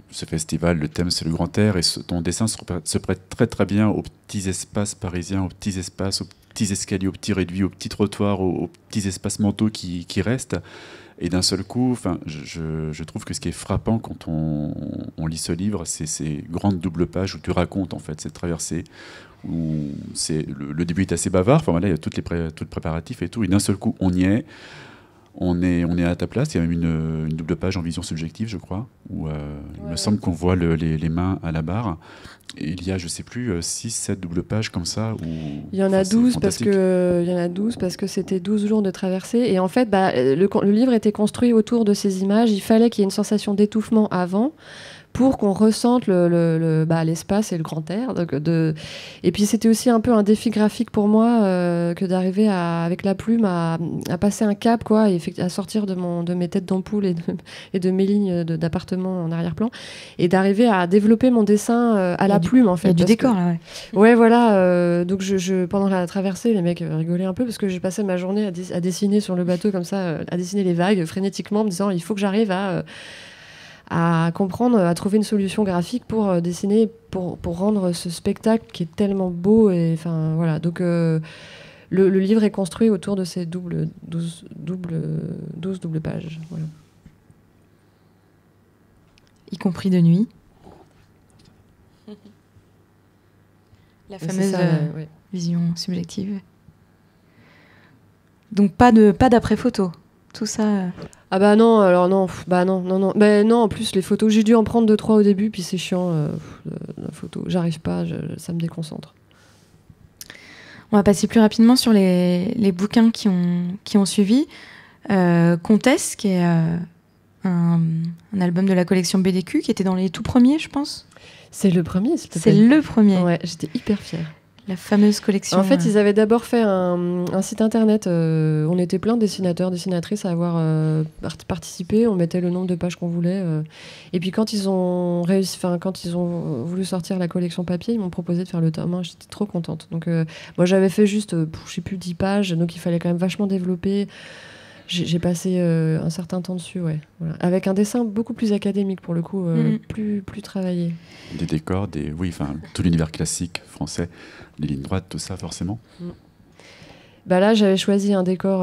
Ce festival, le thème c'est le grand air, et ton dessin se prête très très bien aux petits espaces parisiens, aux petits espaces, aux petits escaliers, aux petits réduits, aux petits trottoirs, aux petits espaces mentaux qui restent. Et d'un seul coup, je trouve que ce qui est frappant quand on lit ce livre, c'est ces grandes doubles pages où tu racontes en fait cette traversée, où le début est assez bavard. Il y a tout le préparatif et tout, et d'un seul coup on y est. On est à ta place. Il y a même une double page en vision subjective, je crois, où il me semble qu'on voit les mains à la barre. Et il y a, je sais plus, 6-7 doubles pages comme ça. Il y en a 12 parce que c'était 12 jours de traversée. Et en fait, le livre était construit autour de ces images. Il fallait qu'il y ait une sensation d'étouffement avant, pour qu'on ressente l'espace et le grand air. Et puis c'était aussi un peu un défi graphique pour moi que d'arriver avec la plume à passer un cap, quoi, et à sortir de mes têtes d'ampoule et de mes lignes d'appartement en arrière-plan, et d'arriver à développer mon dessin à la plume, en fait. Il y a du décor, là, ouais. Ouais, voilà. Donc pendant la traversée, les mecs rigolaient un peu parce que j'ai passé ma journée à dessiner sur le bateau comme ça, à dessiner les vagues frénétiquement, en me disant il faut que j'arrive à à comprendre, à trouver une solution graphique pour dessiner, pour rendre ce spectacle qui est tellement beau. Et enfin voilà. Donc le livre est construit autour de ces 12 doubles pages. Voilà. Y compris de nuit. La fameuse vision subjective. Donc pas d'après-photo. Tout ça. Ah bah non, alors non, non. Mais non, en plus les photos, j'ai dû en prendre 2-3 au début, puis c'est chiant, la photo. J'arrive pas, ça me déconcentre. On va passer plus rapidement sur les bouquins qui ont suivi. Comtesse, qui est un album de la collection BDQ, qui était dans les tout premiers, je pense. C'est le premier, s'il te C'est plaît. le premier. Ouais, j'étais hyper fière. La fameuse collection. En fait, ils avaient d'abord fait un site internet. On était plein de dessinateurs, dessinatrices à avoir participé. On mettait le nombre de pages qu'on voulait. Et puis quand ils ont voulu sortir la collection papier, ils m'ont proposé de faire le tome 1. J'étais trop contente. Donc moi, j'avais fait juste, je sais plus, 10 pages. Donc il fallait quand même vachement développer. J'ai passé un certain temps dessus, ouais. Voilà. Avec un dessin beaucoup plus académique, pour le coup, plus travaillé. Des décors, tout l'univers classique français, les lignes droites, tout ça, forcément. Bah là, j'avais choisi un décor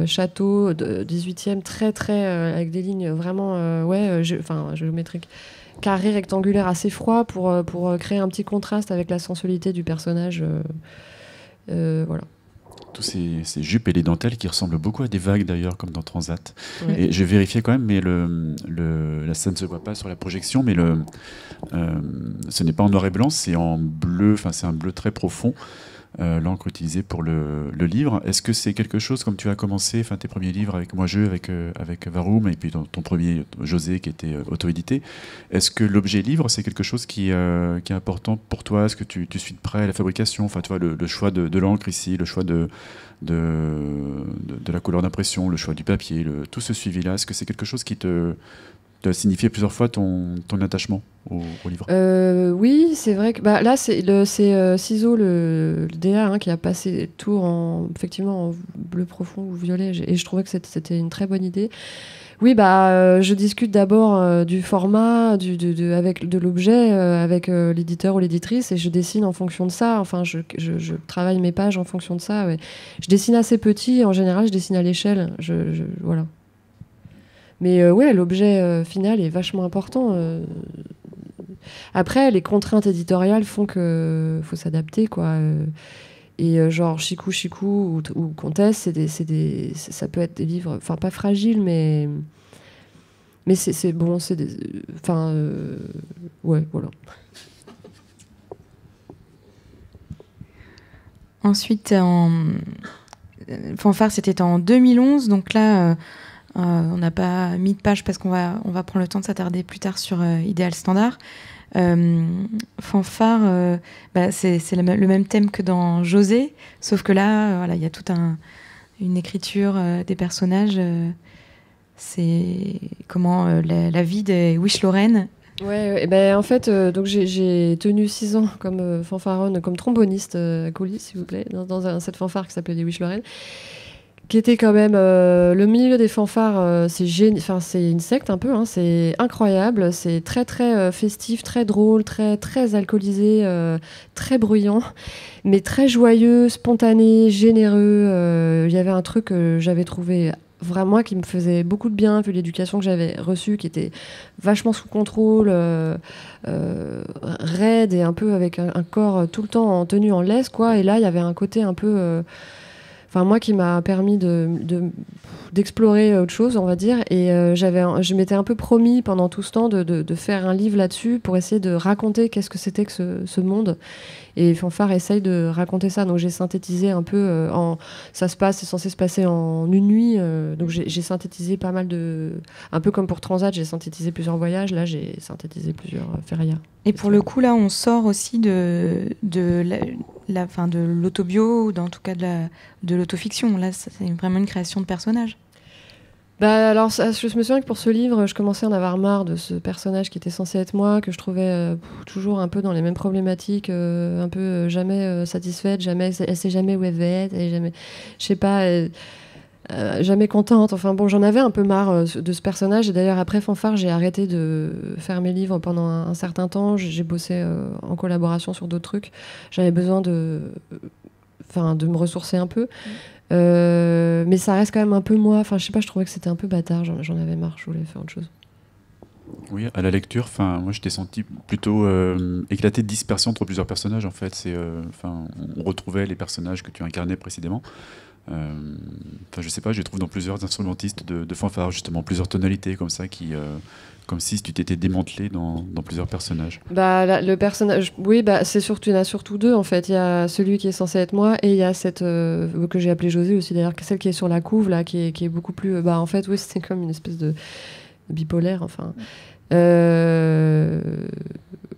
château, 18e, très, très, avec des lignes vraiment géométriques, carré, rectangulaire, assez froid, pour créer un petit contraste avec la sensualité du personnage. Voilà. Tous ces jupes et les dentelles qui ressemblent beaucoup à des vagues d'ailleurs, comme dans Transat. Ouais. Et j'ai vérifié quand même, mais la scène ne se voit pas sur la projection, mais ce n'est pas en noir et blanc, c'est en bleu, c'est un bleu très profond, l'encre utilisée pour le livre. Est-ce que c'est quelque chose, comme tu as commencé tes premiers livres avec Moi Jeu, avec Varoum, et puis ton premier José qui était auto-édité, est-ce que l'objet livre, c'est quelque chose qui est important pour toi? Est-ce que tu suis de près à la fabrication? Tu vois, le choix de l'encre ici, le choix de la couleur d'impression, le choix du papier, tout ce suivi-là, est-ce que c'est quelque chose qui te signifié plusieurs fois ton attachement au livre? Oui, c'est vrai que là c'est Ciseaux, le DA, qui a passé tout effectivement en bleu profond ou violet, et je trouvais que c'était une très bonne idée. Oui, je discute d'abord du format, de l'objet avec l'éditeur ou l'éditrice, et je dessine en fonction de ça. Enfin, je travaille mes pages en fonction de ça. Ouais. Je dessine assez petit, en général je dessine à l'échelle. Voilà. Mais ouais, l'objet final est vachement important. Après, les contraintes éditoriales font que faut s'adapter, quoi. Et genre Chicou ou Comtesse, ça peut être des livres, enfin pas fragiles, mais c'est bon, ouais, voilà. Ensuite, Fanfare, c'était en 2011, donc là. On n'a pas mis de page parce qu'on va prendre le temps de s'attarder plus tard sur Idéal Standard. Fanfare, c'est le même thème que dans José, sauf que là, il y a toute une écriture des personnages. C'est comment la vie de Wish Lorraine. Ouais, en fait, donc j'ai tenu 6 ans comme fanfaronne, comme tromboniste à coulisses, s'il vous plaît, dans cette fanfare qui s'appelait les Wish Lorraine, qui était quand même le milieu des fanfares, c'est une secte un peu, c'est incroyable, c'est très très festif, très drôle, très très alcoolisé, très bruyant, mais très joyeux, spontané, généreux. Il y avait un truc que j'avais trouvé vraiment qui me faisait beaucoup de bien, vu l'éducation que j'avais reçue, qui était vachement sous contrôle, raide et un peu avec un corps tout le temps en tenue en laisse, quoi. Et là, il y avait un côté un peu... moi qui m'a permis d'explorer autre chose, on va dire. Et je m'étais un peu promis pendant tout ce temps de faire un livre là-dessus pour essayer de raconter qu'est-ce que c'était que ce monde. Et Fanfare essaye de raconter ça. Donc j'ai synthétisé un peu c'est censé se passer en une nuit. Donc j'ai synthétisé pas mal un peu comme pour Transat, j'ai synthétisé plusieurs voyages. Là, j'ai synthétisé plusieurs férias. Et pour le coup, là, on sort aussi de l'autobio, ou en tout cas de l'autofiction. Là, c'est vraiment une création de personnage. Alors, je me souviens que pour ce livre, je commençais à en avoir marre de ce personnage qui était censé être moi, que je trouvais toujours un peu dans les mêmes problématiques, un peu jamais satisfaite, elle sait jamais où elle va être, jamais, je sais pas, jamais contente. Enfin bon, j'en avais un peu marre de ce personnage. Et d'ailleurs, après Fanfare, j'ai arrêté de faire mes livres pendant un certain temps. J'ai bossé en collaboration sur d'autres trucs. J'avais besoin de me ressourcer un peu. Mais ça reste quand même un peu moi. Enfin, je sais pas, je trouvais que c'était un peu bâtard. J'en avais marre, je voulais faire autre chose. Oui, à la lecture, moi je t'ai senti plutôt éclaté de dispersion entre plusieurs personnages en fait. On retrouvait les personnages que tu incarnais précédemment. Je sais pas, je les trouve dans plusieurs instrumentistes de fanfare, justement, plusieurs tonalités comme ça, comme si tu t'étais démantelé dans plusieurs personnages. Le personnage, oui, il y en a surtout deux en fait. Il y a celui qui est censé être moi et il y a cette que j'ai appelée José aussi d'ailleurs, celle qui est sur la couve là, qui est beaucoup plus. En fait, oui, c'était comme une espèce de bipolaire, enfin.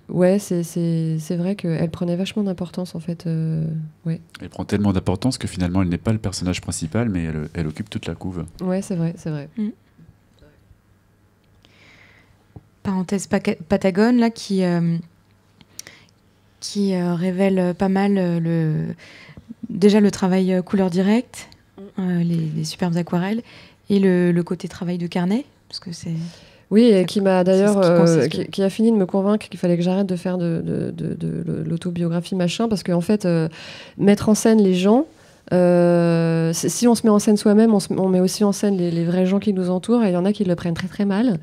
Ouais, c'est vrai qu'elle prenait vachement d'importance en fait. Ouais. Elle prend tellement d'importance que finalement elle n'est pas le personnage principal, mais elle occupe toute la couve. Ouais, c'est vrai, c'est vrai. Parenthèse Patagone là qui révèle pas mal déjà le travail couleur directe, les superbes aquarelles et le côté travail de carnet, parce que c'est. Oui, et qui m'a d'ailleurs, qui a fini de me convaincre qu'il fallait que j'arrête de faire de l'autobiographie machin, parce qu'en fait, mettre en scène les gens, si on se met en scène soi-même, on met aussi en scène les vrais gens qui nous entourent, et il y en a qui le prennent très très mal,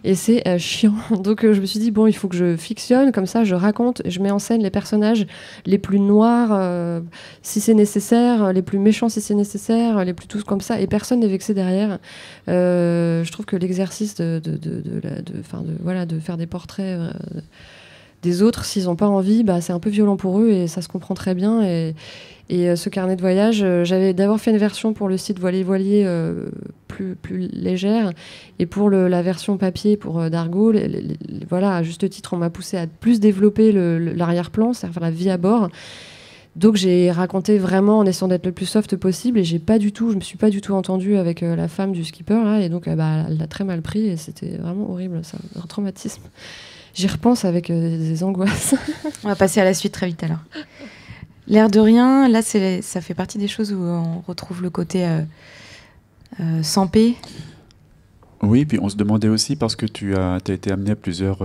et c'est chiant. Donc je me suis dit, bon, il faut que je fictionne, comme ça je raconte, je mets en scène les personnages les plus noirs, si c'est nécessaire, les plus méchants si c'est nécessaire, les plus tous comme ça, et personne n'est vexé derrière. Je trouve que l'exercice de faire des portraits des autres, s'ils n'ont pas envie, c'est un peu violent pour eux, et ça se comprend très bien. Et ce carnet de voyage, j'avais d'abord fait une version pour le site Voilier Voilier plus légère, et pour la version papier pour Dargaud, voilà, à juste titre, on m'a poussé à plus développer l'arrière-plan, c'est-à-dire la vie à bord. Donc j'ai raconté vraiment en essayant d'être le plus soft possible, et je me suis pas du tout entendue avec la femme du skipper là, et donc elle l'a très mal pris, et c'était vraiment horrible, ça, un traumatisme. J'y repense avec des angoisses. On va passer à la suite très vite alors. L'air de rien, là ça fait partie des choses où on retrouve le côté sans paix. Oui, puis on se demandait aussi, parce que tu as été amené à plusieurs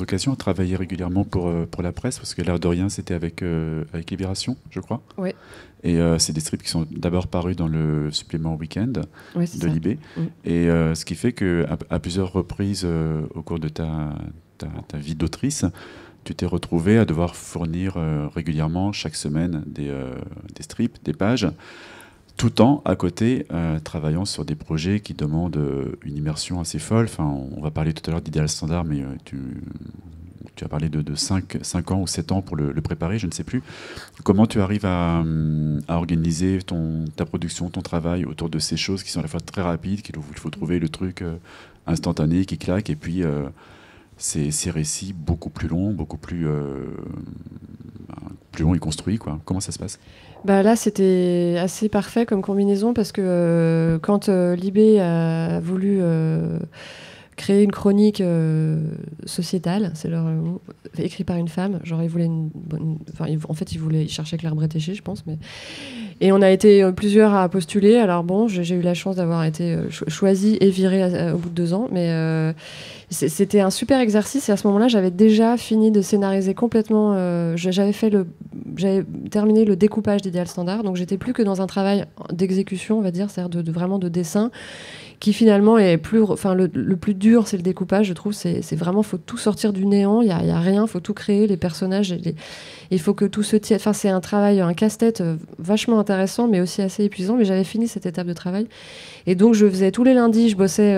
occasions à travailler régulièrement pour la presse, parce que L'air de rien, c'était avec Libération, je crois. Oui. Et c'est des strips qui sont d'abord parus dans le supplément Week-end de Libé. Et ce qui fait qu'à plusieurs reprises au cours de ta vie d'autrice, tu t'es retrouvé à devoir fournir régulièrement, chaque semaine, des strips, des pages, tout en, à côté, travaillant sur des projets qui demandent une immersion assez folle. Enfin, on va parler tout à l'heure d'Idéal Standard, mais tu as parlé de 5 ans ou 7 ans pour le préparer, je ne sais plus. Comment tu arrives à organiser ta production, ton travail autour de ces choses qui sont à la fois très rapides, il faut trouver le truc instantané qui claque, et puis ces récits beaucoup plus longs, beaucoup plus longs et construits, quoi. Comment ça se passe ? Là, c'était assez parfait comme combinaison, parce que quand Libé a voulu créer une chronique sociétale, c'est leur mot, écrit par une femme, genre il voulait il cherchait Claire Bretéché, je pense, et on a été plusieurs à postuler. Alors bon, j'ai eu la chance d'avoir été choisie et virée au bout de 2 ans, mais c'était un super exercice, et à ce moment-là, j'avais déjà fini de scénariser complètement. J'avais terminé le découpage d'Idéal Standard, donc j'étais plus que dans un travail d'exécution, on va dire, c'est-à-dire vraiment de dessin, qui finalement est le plus dur, c'est le découpage, je trouve. C'est vraiment, faut tout sortir du néant, il y a rien, faut tout créer, les personnages, il faut que tout se tienne. Enfin, c'est un travail, un casse-tête vachement intéressant, mais aussi assez épuisant. Mais j'avais fini cette étape de travail, et donc je faisais tous les lundis, je bossais.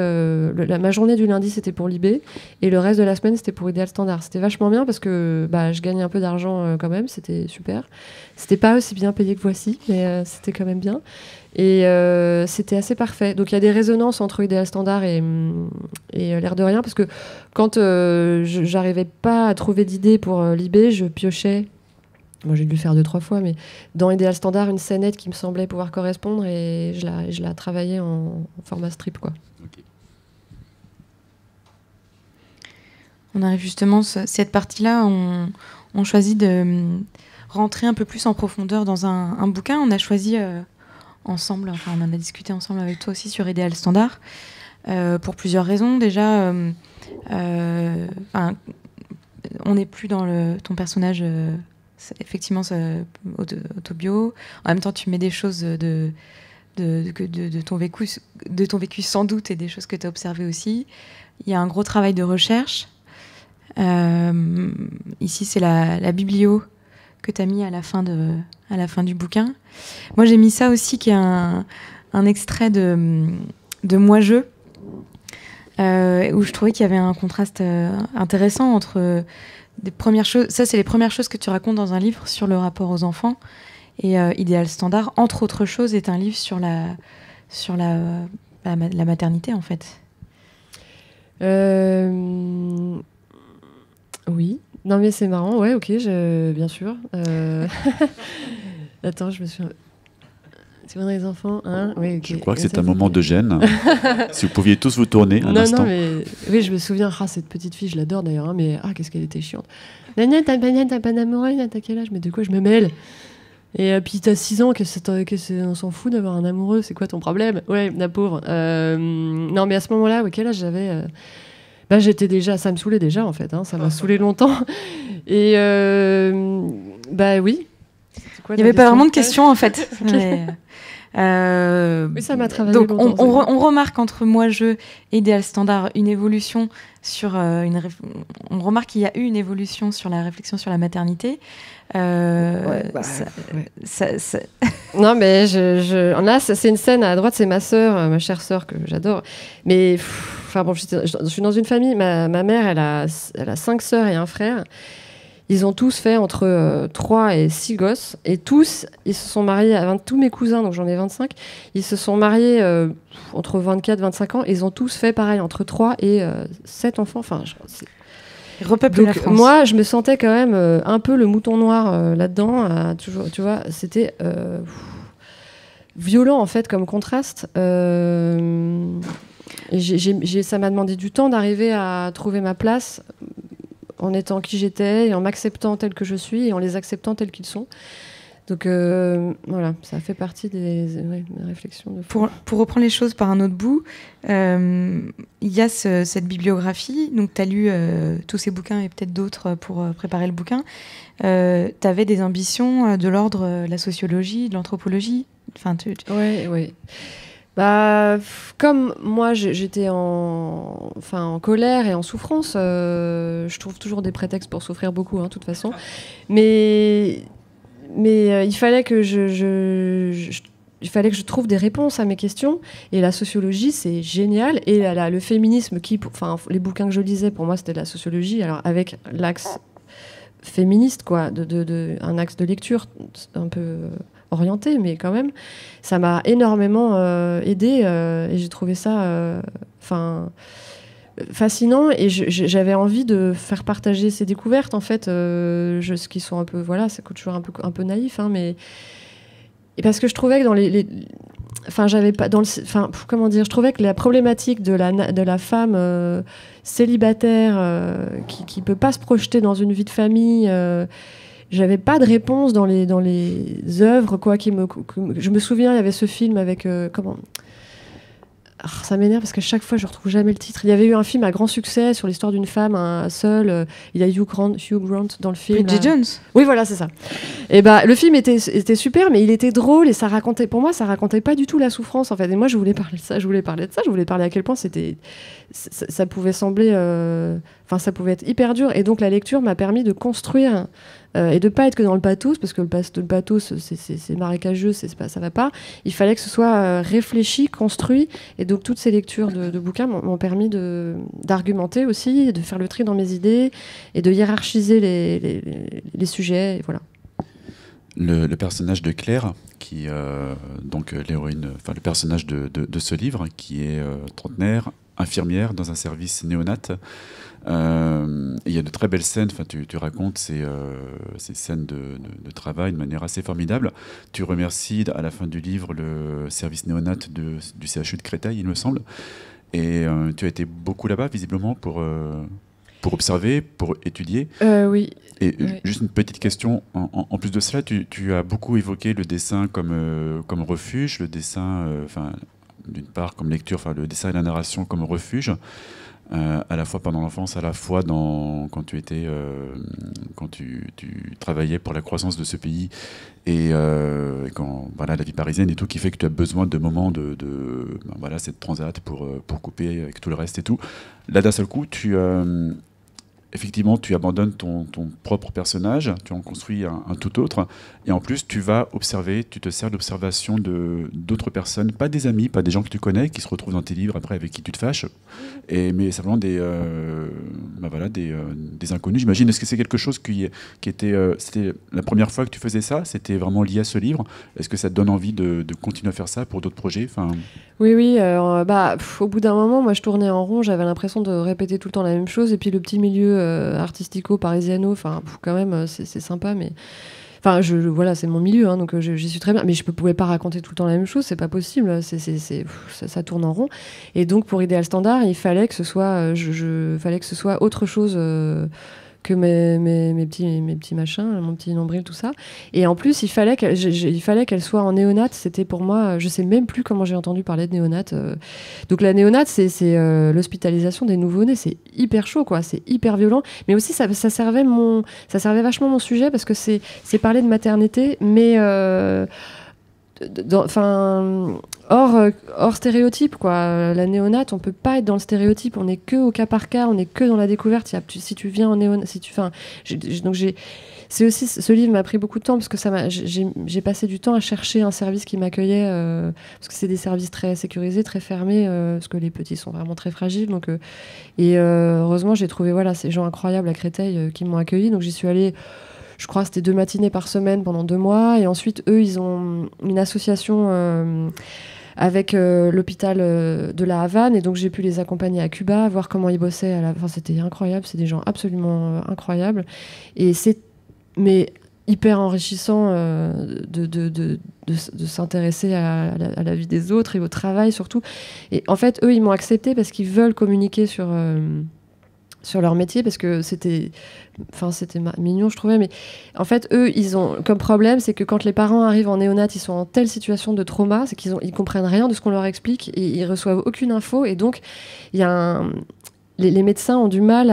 Ma journée du lundi, c'était pour Libé, et le reste de la semaine, c'était pour Idéal Standard. C'était vachement bien, parce que je gagnais un peu d'argent quand même, c'était super. C'était pas aussi bien payé que Voici, mais c'était quand même bien. Et c'était assez parfait. Donc il y a des résonances entre Idéal Standard et L'air de rien, parce que quand j'arrivais pas à trouver d'idées pour Libé, je piochais. Moi, j'ai dû le faire 2-3 fois, mais dans Idéal Standard, une scénette qui me semblait pouvoir correspondre, et je la travaillais en format strip, quoi. Okay. On arrive justement, cette partie-là, on choisit de rentrer un peu plus en profondeur dans un bouquin. On a choisi ensemble, enfin on en a discuté ensemble avec toi aussi sur Idéal Standard, pour plusieurs raisons. Déjà, on n'est plus dans ton personnage, effectivement, autobio. En même temps, tu mets des choses de ton vécu sans doute et des choses que tu as observées aussi. Il y a un gros travail de recherche. Ici, c'est la biblio que tu as mis à la fin du bouquin. Moi, j'ai mis ça aussi, qui est un extrait de Moi-je, où je trouvais qu'il y avait un contraste intéressant entre des premières choses. Ça, c'est les premières choses que tu racontes dans un livre sur le rapport aux enfants. Et Idéal Standard, entre autres choses, est un livre sur la maternité, en fait. Oui. Non, mais c'est marrant. Ouais, ok, bien sûr. Attends, je me suis... C'est bon, les enfants, hein, oui, okay. Je crois que c'est un moment de gêne. Si vous pouviez tous vous tourner un instant. Non, mais oui, je me souviens. Cette petite fille, je l'adore d'ailleurs. Hein, mais qu'est-ce qu'elle était chiante. Nana, t'as pas d'amoureux, t'as quel âge? Mais de quoi je me mêle? Et puis t'as 6 ans, on s'en fout d'avoir un amoureux. C'est quoi ton problème? Ouais, la pauvre. Non, mais à ce moment-là, quel âge j'avais? J'étais déjà, ça me saoulait déjà en fait. Hein, ça m'a saoulé longtemps. Et oui. Il n'y avait pas vraiment de questions en fait. Mais, oui, ça m'a travaillé. Donc on remarque entre Moi-je et Idéal Standard une évolution sur on remarque qu'il y a eu une évolution sur la réflexion sur la maternité. Non, mais là, c'est une scène à droite, c'est ma sœur, ma chère sœur que j'adore. Mais je suis dans une famille. Ma mère, elle a 5 sœurs et un frère. Ils ont tous fait entre 3 et 6 gosses. Et tous, ils se sont mariés, tous mes cousins, donc j'en ai 25, ils se sont mariés entre 24 et 25 ans. Et ils ont tous fait pareil, entre 3 et 7 enfants. Repeuple la France. Moi, je me sentais quand même un peu le mouton noir là-dedans. Toujours, tu vois, c'était violent en fait comme contraste. Et ça m'a demandé du temps d'arriver à trouver ma place en étant qui j'étais et en m'acceptant telle que je suis et en les acceptant tels qu'ils sont. Donc voilà, ça fait partie des réflexions de fond. Pour reprendre les choses par un autre bout, il y a cette bibliographie. Donc tu as lu tous ces bouquins et peut-être d'autres pour préparer le bouquin. Tu avais des ambitions de l'ordre de la sociologie, de l'anthropologie. Oui. Comme moi j'étais en colère et en souffrance, je trouve toujours des prétextes pour souffrir beaucoup, de toute façon. Mais il fallait que je trouve des réponses à mes questions. Et la sociologie, c'est génial. Et le féminisme, les bouquins que je lisais, pour moi, c'était de la sociologie. Alors avec l'axe féministe, quoi, un axe de lecture un peu orienté, mais quand même, ça m'a énormément aidée. Et j'ai trouvé ça, fascinant, et j'avais envie de faire partager ces découvertes en fait, ce qui sont un peu, c'est toujours un peu naïf, mais et parce que je trouvais que je trouvais que la problématique de la femme célibataire qui peut pas se projeter dans une vie de famille, j'avais pas de réponse dans les œuvres, quoi, je me souviens, il y avait ce film avec ça m'énerve parce qu'à chaque fois je retrouve jamais le titre. Il y avait eu un film à grand succès sur l'histoire d'une femme seule. Il y a Hugh Grant dans le film. Bridget Jones. Oui, voilà, c'est ça. Et le film était super, mais il était drôle et ça racontait pas du tout la souffrance en fait. Et moi je voulais parler de ça, je voulais parler à quel point ça pouvait sembler, ça pouvait être hyper dur. Et donc la lecture m'a permis de construire et de pas être que dans le pathos, parce que le pathos c'est marécageux, ça va pas. Il fallait que ce soit réfléchi, construit, et donc toutes ces lectures de bouquins m'ont permis d'argumenter aussi, de faire le tri dans mes idées et de hiérarchiser les sujets, et voilà. Le personnage de Claire, qui donc l'héroïne, le personnage de ce livre, qui est trentenaire, infirmière dans un service néonat. Il y a de très belles scènes. Tu racontes ces scènes de travail de manière assez formidable. Tu remercies à la fin du livre le service néonat du CHU de Créteil, il me semble. Et tu as été beaucoup là-bas, visiblement, pour pour observer, pour étudier. Oui. Et Oui. juste une petite question, en plus de cela, tu as beaucoup évoqué le dessin comme refuge, le dessin, d'une part comme lecture, le dessin et la narration comme refuge, à la fois pendant l'enfance, à la fois quand tu travaillais pour la croissance de ce pays et quand la vie parisienne et tout, qui fait que tu as besoin de moments cette transat pour couper avec tout le reste et tout. Là, d'un seul coup, effectivement, tu abandonnes ton propre personnage, tu en construis un tout autre, et en plus, tu vas observer, tu te sers d'observation d'autres personnes, pas des amis, pas des gens que tu connais, qui se retrouvent dans tes livres après, avec qui tu te fâches, mais simplement des inconnus, j'imagine. Est-ce que c'est quelque chose qui était... c'était la première fois que tu faisais ça? C'était vraiment lié à ce livre? Est-ce que ça te donne envie de continuer à faire ça pour d'autres projets? Oui. Au bout d'un moment, moi, je tournais en rond. J'avais l'impression de répéter tout le temps la même chose. Et puis le petit milieu artistico-parisiano, quand même, c'est sympa, mais... Voilà, c'est mon milieu, hein, donc j'y suis très bien. Mais je ne pouvais pas raconter tout le temps la même chose, c'est pas possible. Ça tourne en rond. Et donc, pour Idéal Standard, il fallait que ce soit, fallait que ce soit autre chose que mes petits machins, mon petit nombril, tout ça. Et en plus, il fallait qu'elle soit en néonate. C'était pour moi, je sais même plus comment j'ai entendu parler de néonate. Donc la néonate, c'est l'hospitalisation des nouveau-nés. C'est hyper chaud, quoi. C'est hyper violent. Mais aussi, ça servait vachement mon sujet parce que c'est parler de maternité, mais hors stéréotype, quoi. La néonate, on peut pas être dans le stéréotype, on est que au cas par cas, on est que dans la découverte. Si tu viens en néonate, c'est aussi, ce livre m'a pris beaucoup de temps parce que j'ai passé du temps à chercher un service qui m'accueillait, parce que c'est des services très sécurisés, très fermés, parce que les petits sont vraiment très fragiles. Donc, heureusement, j'ai trouvé ces gens incroyables à Créteil qui m'ont accueilli. Donc j'y suis allée. Je crois que c'était 2 matinées par semaine pendant 2 mois. Et ensuite, eux, ils ont une association avec l'hôpital de la Havane. Et donc, j'ai pu les accompagner à Cuba, voir comment ils bossaient. C'était incroyable. C'est des gens absolument incroyables. Et mais hyper enrichissant de s'intéresser à la vie des autres et au travail, surtout. Et en fait, eux, ils m'ont accepté parce qu'ils veulent communiquer sur leur métier, parce que c'était mignon, je trouvais, mais en fait, eux, ils ont comme problème, c'est que quand les parents arrivent en néonate, ils sont en telle situation de trauma, c'est qu'ils comprennent rien de ce qu'on leur explique et ils reçoivent aucune info, et donc les médecins ont du mal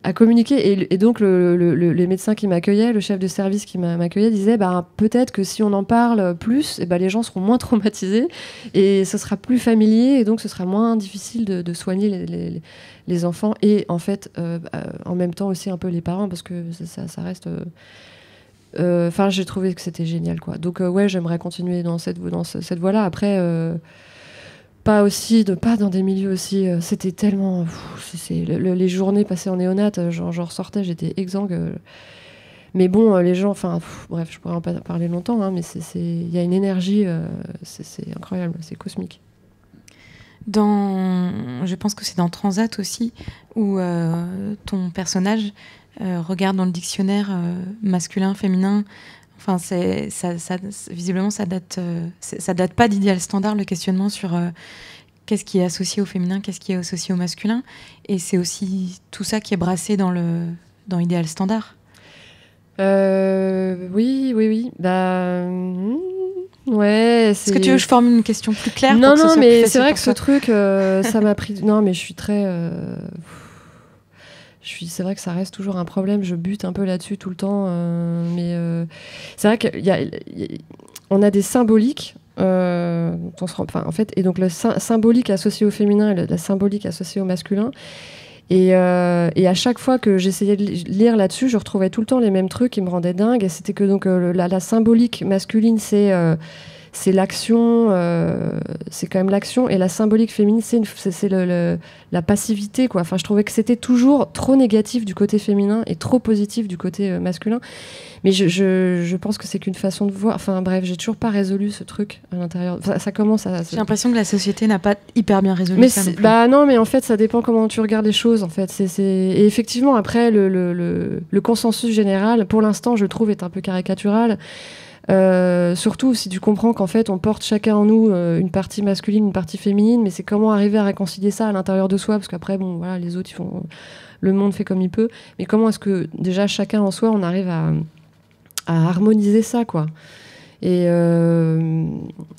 à communiquer, et donc les médecins qui m'accueillaient, le chef de service qui m'accueillait disait peut-être que si on en parle plus, les gens seront moins traumatisés et ce sera plus familier, et donc ce sera moins difficile de soigner les enfants, et en fait en même temps aussi un peu les parents, parce que ça reste j'ai trouvé que c'était génial, quoi. Donc j'aimerais continuer dans cette voie-là. Après pas dans des milieux aussi. C'était tellement. Les journées passées en néonate, j'en ressortais, j'étais exsangue. Mais bon, les gens. Bref, je pourrais en parler longtemps, hein, mais il y a une énergie, c'est incroyable, c'est cosmique. Je pense que c'est dans Transat aussi, où ton personnage regarde dans le dictionnaire masculin, féminin. Enfin, visiblement, ça date pas d'Idéal Standard, le questionnement sur qu'est-ce qui est associé au féminin, qu'est-ce qui est associé au masculin. Et c'est aussi tout ça qui est brassé dans Idéal Standard. Oui. Ouais. Est-ce que tu veux que je formule une question plus claire? Non, mais c'est vrai que ce truc, ça m'a pris. Non, mais je suis très. C'est vrai que ça reste toujours un problème. Je bute un peu là-dessus tout le temps, mais c'est vrai qu'on a des symboliques. En fait, et donc le symbolique associé au féminin et la symbolique associée au masculin. Et à chaque fois que j'essayais de lire là-dessus, je retrouvais tout le temps les mêmes trucs qui me rendaient dingue. Et c'était que donc la symbolique masculine, c'est l'action, c'est quand même l'action, et la symbolique féminine, c'est la passivité, quoi. Enfin, je trouvais que c'était toujours trop négatif du côté féminin et trop positif du côté masculin. Mais je pense que c'est qu'une façon de voir. Enfin bref, j'ai toujours pas résolu ce truc à l'intérieur. Ça commence à. J'ai l'impression que la société n'a pas hyper bien résolu ça. Non, mais en fait, ça dépend comment tu regardes les choses. En fait, et effectivement, après, le consensus général, pour l'instant, je trouve, est un peu caricatural. Surtout si tu comprends qu'en fait on porte chacun en nous une partie masculine, une partie féminine, mais c'est comment arriver à réconcilier ça à l'intérieur de soi, parce qu'après les autres ils font le monde fait comme il peut, mais comment est-ce que déjà chacun en soi on arrive à harmoniser ça, quoi. Et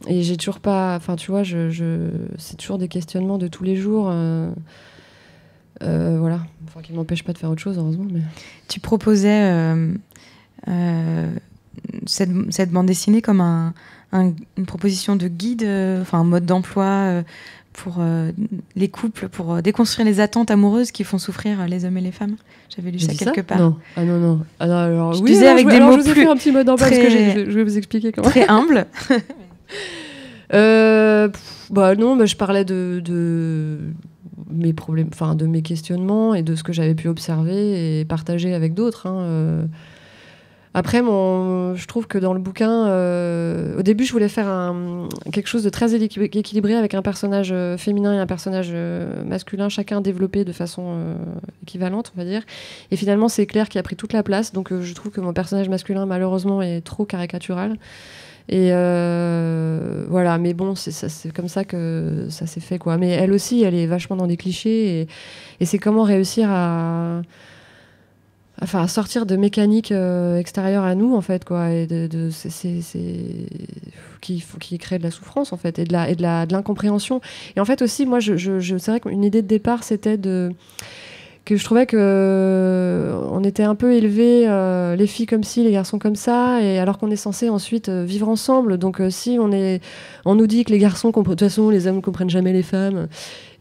j'ai toujours pas, enfin tu vois, c'est toujours des questionnements de tous les jours, voilà, enfin qui m'empêchent pas de faire autre chose, heureusement. Mais tu proposais cette bande dessinée comme une proposition de guide, enfin un mode d'emploi pour les couples, pour déconstruire les attentes amoureuses qui font souffrir les hommes et les femmes. J'avais lu ça quelque part. Non. Ah non. Alors, je disais avec des mots plus. Je vais faire un petit mode d'emploi parce que je vais vous expliquer comment. Très humble. Non, je parlais de mes problèmes, enfin de mes questionnements et de ce que j'avais pu observer et partager avec d'autres. Après, je trouve que dans le bouquin, au début, je voulais faire quelque chose de très équilibré avec un personnage féminin et un personnage masculin, chacun développé de façon équivalente, on va dire. Et finalement, c'est Claire qui a pris toute la place. Donc, je trouve que mon personnage masculin, malheureusement, est trop caricatural. Et voilà, mais bon, c'est comme ça que ça s'est fait, quoi. Mais elle aussi, elle est vachement dans des clichés. Et c'est comment réussir à sortir de mécaniques extérieures à nous, en fait, quoi, et qui crée de la souffrance, en fait, et de l'incompréhension. Et en fait aussi, moi, c'est vrai qu'une idée de départ, c'était que je trouvais que on était un peu élevés, les filles comme ci, les garçons comme ça, et alors qu'on est censé ensuite vivre ensemble. Donc si on nous dit que les garçons de toute façon, les hommes ne comprennent jamais les femmes,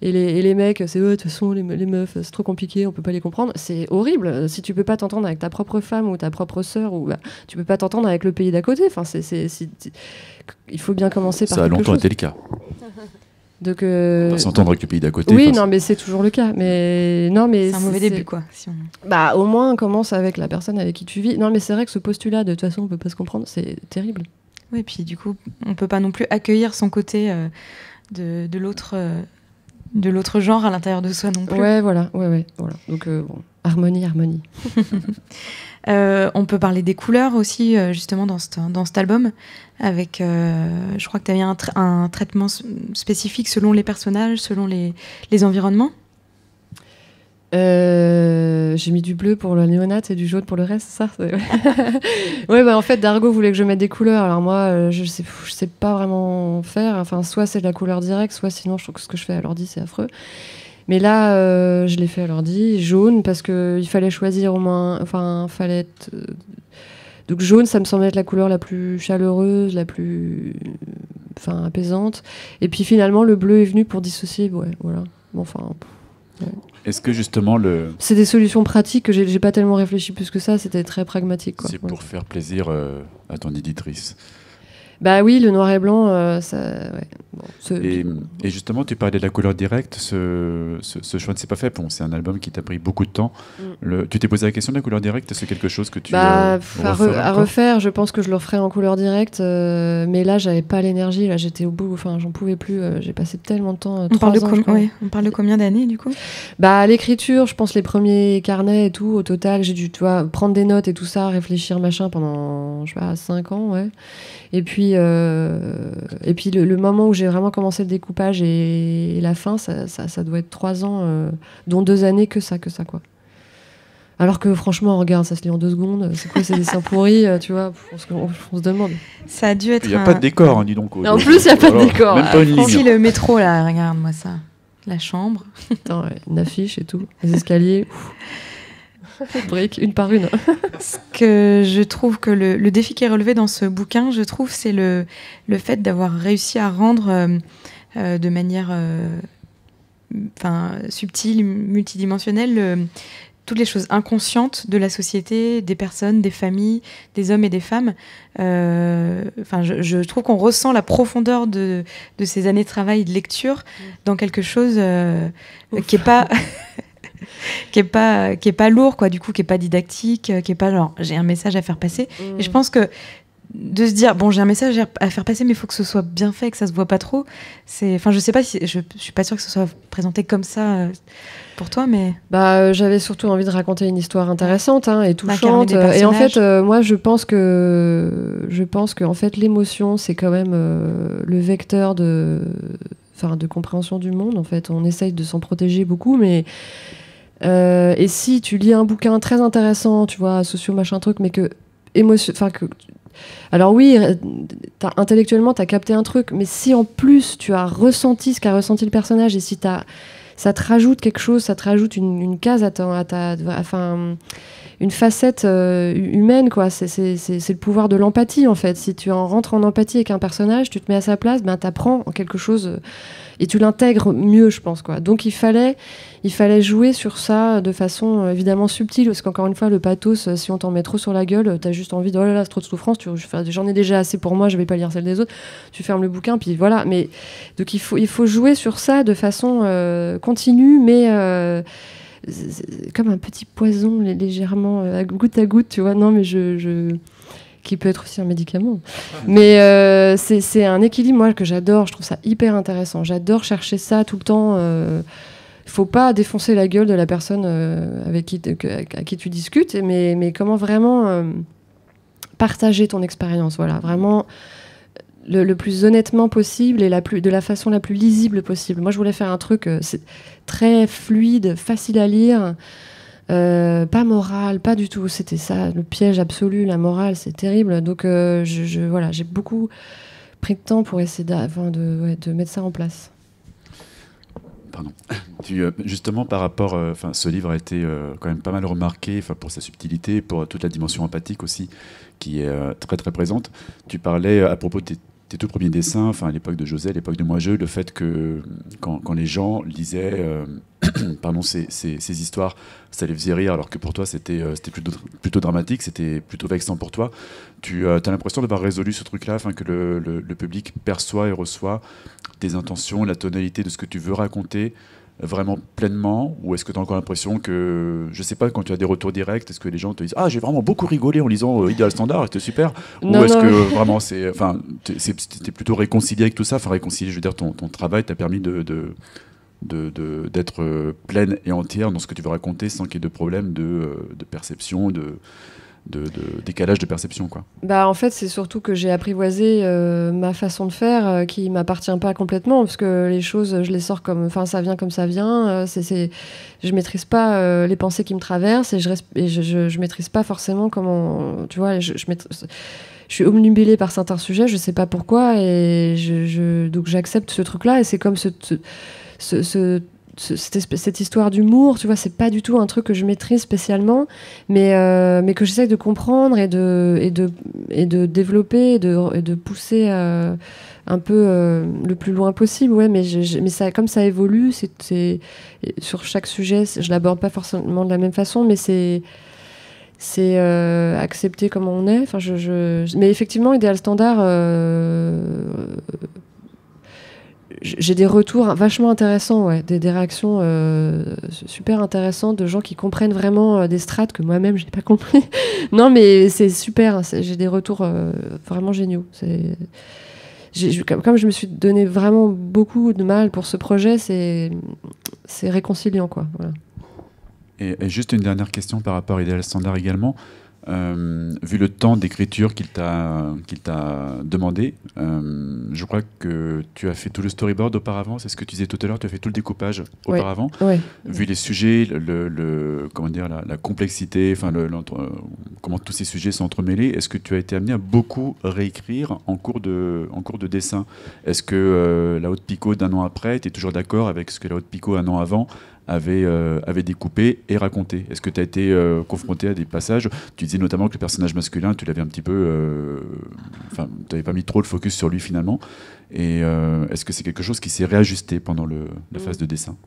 et les mecs, c'est de toute façon les meufs, c'est trop compliqué, on peut pas les comprendre. C'est horrible. Si tu peux pas t'entendre avec ta propre femme ou ta propre sœur, tu peux pas t'entendre avec le pays d'à côté. Enfin, il faut bien commencer par quelque chose. Ça a longtemps été le cas. Donc, on va s'entendre avec le pays d'à côté. Oui, non, mais c'est toujours le cas. Mais c'est un mauvais début, quoi. Au moins, commence avec la personne avec qui tu vis. Non, mais c'est vrai que ce postulat de toute façon, on peut pas se comprendre, c'est terrible. Oui, puis du coup, on peut pas non plus accueillir son côté de l'autre genre à l'intérieur de soi non plus. Ouais, voilà. Donc, harmonie. On peut parler des couleurs aussi, justement, dans cet album, avec, je crois que tu avais un traitement spécifique selon les personnages, selon les environnements. J'ai mis du bleu pour le néonate et du jaune pour le reste, c'est ça? Ouais, en fait, Dargo voulait que je mette des couleurs. Alors moi, je sais pas vraiment faire. Enfin, soit c'est de la couleur directe, soit sinon, je trouve que ce que je fais à l'ordi, c'est affreux. Mais là, je l'ai fait à l'ordi, jaune, parce qu'il fallait choisir au moins... Enfin, fallait être... Donc jaune, ça me semblait être la couleur la plus chaleureuse, la plus apaisante. Et puis finalement, le bleu est venu pour dissocier. Ouais, voilà. Bon, ouais. Est-ce que justement c'est des solutions pratiques que j'ai pas tellement réfléchi plus que ça, c'était très pragmatique, quoi. C'est pour faire plaisir à ton éditrice. Bah oui, le noir et blanc, ça... Ouais. Bon, et justement, tu parlais de la couleur directe, ce choix ne s'est pas fait. Bon, c'est un album qui t'a pris beaucoup de temps. Tu t'es posé la question de la couleur directe, c'est quelque chose que tu à refaire, je pense que je le referai en couleur directe, mais là, j'avais pas l'énergie, là, j'étais au bout, j'en pouvais plus, j'ai passé tellement de temps, on parle de combien d'années, du coup? L'écriture, je pense les premiers carnets et tout, au total, j'ai dû, prendre des notes et tout ça, réfléchir, machin, pendant, 5 ans, ouais. Et puis le moment où j'ai vraiment commencé le découpage et la fin, ça doit être 3 ans, dont 2 années que ça, quoi. Alors que franchement, regarde, ça se lit en 2 secondes. C'est quoi ces dessins pourris, tu vois, on se demande. Ça a dû être. Il n'y a pas de décor, dis donc. En plus, il n'y a pas de décor. Même pas une ligne. Si, le métro, là, regarde-moi ça. La chambre. Attends, une affiche et tout. Les escaliers. Briques, une par une. Ce que je trouve que le défi qui est relevé dans ce bouquin, je trouve, c'est le fait d'avoir réussi à rendre de manière subtile, multidimensionnelle, toutes les choses inconscientes de la société, des personnes, des familles, des hommes et des femmes. Je trouve qu'on ressent la profondeur de ces années de travail et de lecture dans quelque chose qui est pas... qui est pas lourd, quoi, du coup, qui est pas didactique, qui est pas genre j'ai un message à faire passer. Et je pense que de se dire j'ai un message à faire passer, mais il faut que ce soit bien fait, que ça se voit pas trop. Je sais pas si je suis pas sûre que ce soit présenté comme ça pour toi, mais j'avais surtout envie de raconter une histoire intéressante et touchante. Et en fait, moi, je pense que en fait l'émotion, c'est quand même le vecteur de compréhension du monde. En fait, on essaye de s'en protéger beaucoup, mais Et si tu lis un bouquin très intéressant, tu vois, socio machin truc, mais que alors oui, intellectuellement, tu as capté un truc, mais si en plus tu as ressenti ce qu'a ressenti le personnage, et si ça te rajoute quelque chose, ça te rajoute une case une facette humaine, quoi. C'est le pouvoir de l'empathie, en fait. Si tu rentres en empathie avec un personnage, tu te mets à sa place, ben, t'apprends quelque chose et tu l'intègres mieux, je pense, quoi. Donc il fallait jouer sur ça de façon évidemment subtile, parce qu'encore une fois, le pathos, si on t'en met trop sur la gueule, t'as juste envie de, oh là là, c'est trop de souffrance, j'en ai déjà assez pour moi, je vais pas lire celle des autres, tu fermes le bouquin, puis voilà. Mais donc il faut jouer sur ça de façon continue, mais comme un petit poison légèrement goutte à goutte, tu vois. Non, mais qui peut être aussi un médicament. Mais c'est un équilibre, moi, que j'adore. Je trouve ça hyper intéressant. J'adore chercher ça tout le temps. Il faut pas défoncer la gueule de la personne à qui tu discutes, mais comment vraiment partager ton expérience. Voilà, vraiment le plus honnêtement possible et de la façon la plus lisible possible. Moi, je voulais faire un truc très fluide, facile à lire, pas moral, pas du tout. C'était ça, le piège absolu, la morale, c'est terrible. Donc, voilà, j'ai beaucoup pris de temps pour essayer de mettre ça en place. Pardon. Justement, par rapport, ce livre a été quand même pas mal remarqué, pour sa subtilité, pour toute la dimension empathique aussi, qui est très très présente. Tu parlais à propos de tes tout premiers dessins, à l'époque de José, à l'époque de Moi-Je, le fait que quand les gens lisaient ces histoires, ça les faisait rire, alors que pour toi c'était plutôt dramatique, c'était plutôt vexant pour toi. Tu as l'impression d'avoir résolu ce truc-là, que le public perçoit et reçoit tes intentions, la tonalité de ce que tu veux raconter vraiment pleinement, ou est-ce que tu as encore l'impression que, je sais pas, quand tu as des retours directs, est-ce que les gens te disent « Ah, j'ai vraiment beaucoup rigolé en lisant Idéal Standard, c'était super » ou est-ce que vraiment t'es plutôt réconcilié avec tout ça, réconcilier, je veux dire, ton travail t'a permis d'être pleine et entière dans ce que tu veux raconter sans qu'il y ait de problème de perception, de décalage de perception, quoi. En fait, c'est surtout que j'ai apprivoisé ma façon de faire qui m'appartient pas complètement, parce que les choses, je les sors ça vient comme ça vient. Je maîtrise pas les pensées qui me traversent, et je maîtrise pas forcément comment, tu vois, je suis omnibulée par certains sujets, je sais pas pourquoi, et donc j'accepte ce truc-là, et c'est comme cette histoire d'humour, tu vois, c'est pas du tout un truc que je maîtrise spécialement, mais que j'essaie de comprendre et de développer et de pousser un peu le plus loin possible, ouais. Mais ça, comme ça évolue, c'est sur chaque sujet, je l'aborde pas forcément de la même façon, mais c'est accepter comme on est. Mais effectivement, Idéal Standard, j'ai des retours vachement intéressants, ouais, des réactions super intéressantes de gens qui comprennent vraiment des strates que moi-même j'ai pas compris. Non, mais c'est super, j'ai des retours vraiment géniaux. Comme je me suis donné vraiment beaucoup de mal pour ce projet, c'est réconciliant, quoi. Voilà. Et juste une dernière question par rapport à Idéal Standard également. Vu le temps d'écriture qu'il t'a demandé, je crois que tu as fait tout le storyboard auparavant, c'est ce que tu disais tout à l'heure, tu as fait tout le découpage auparavant. Ouais. Vu les sujets, comment dire, la complexité, comment tous ces sujets sont entremêlés, est-ce que tu as été amené à beaucoup réécrire en cours de dessin? Est-ce que la Haute Picot d'un an après, tu es toujours d'accord avec ce que la Haute Picot un an avant avait découpé et raconté? Est-ce que tu as été confronté à des passages? Tu disais notamment que le personnage masculin, tu l'avais un petit peu... tu n'avais pas mis trop le focus sur lui finalement. Et est-ce que c'est quelque chose qui s'est réajusté pendant la phase de dessin?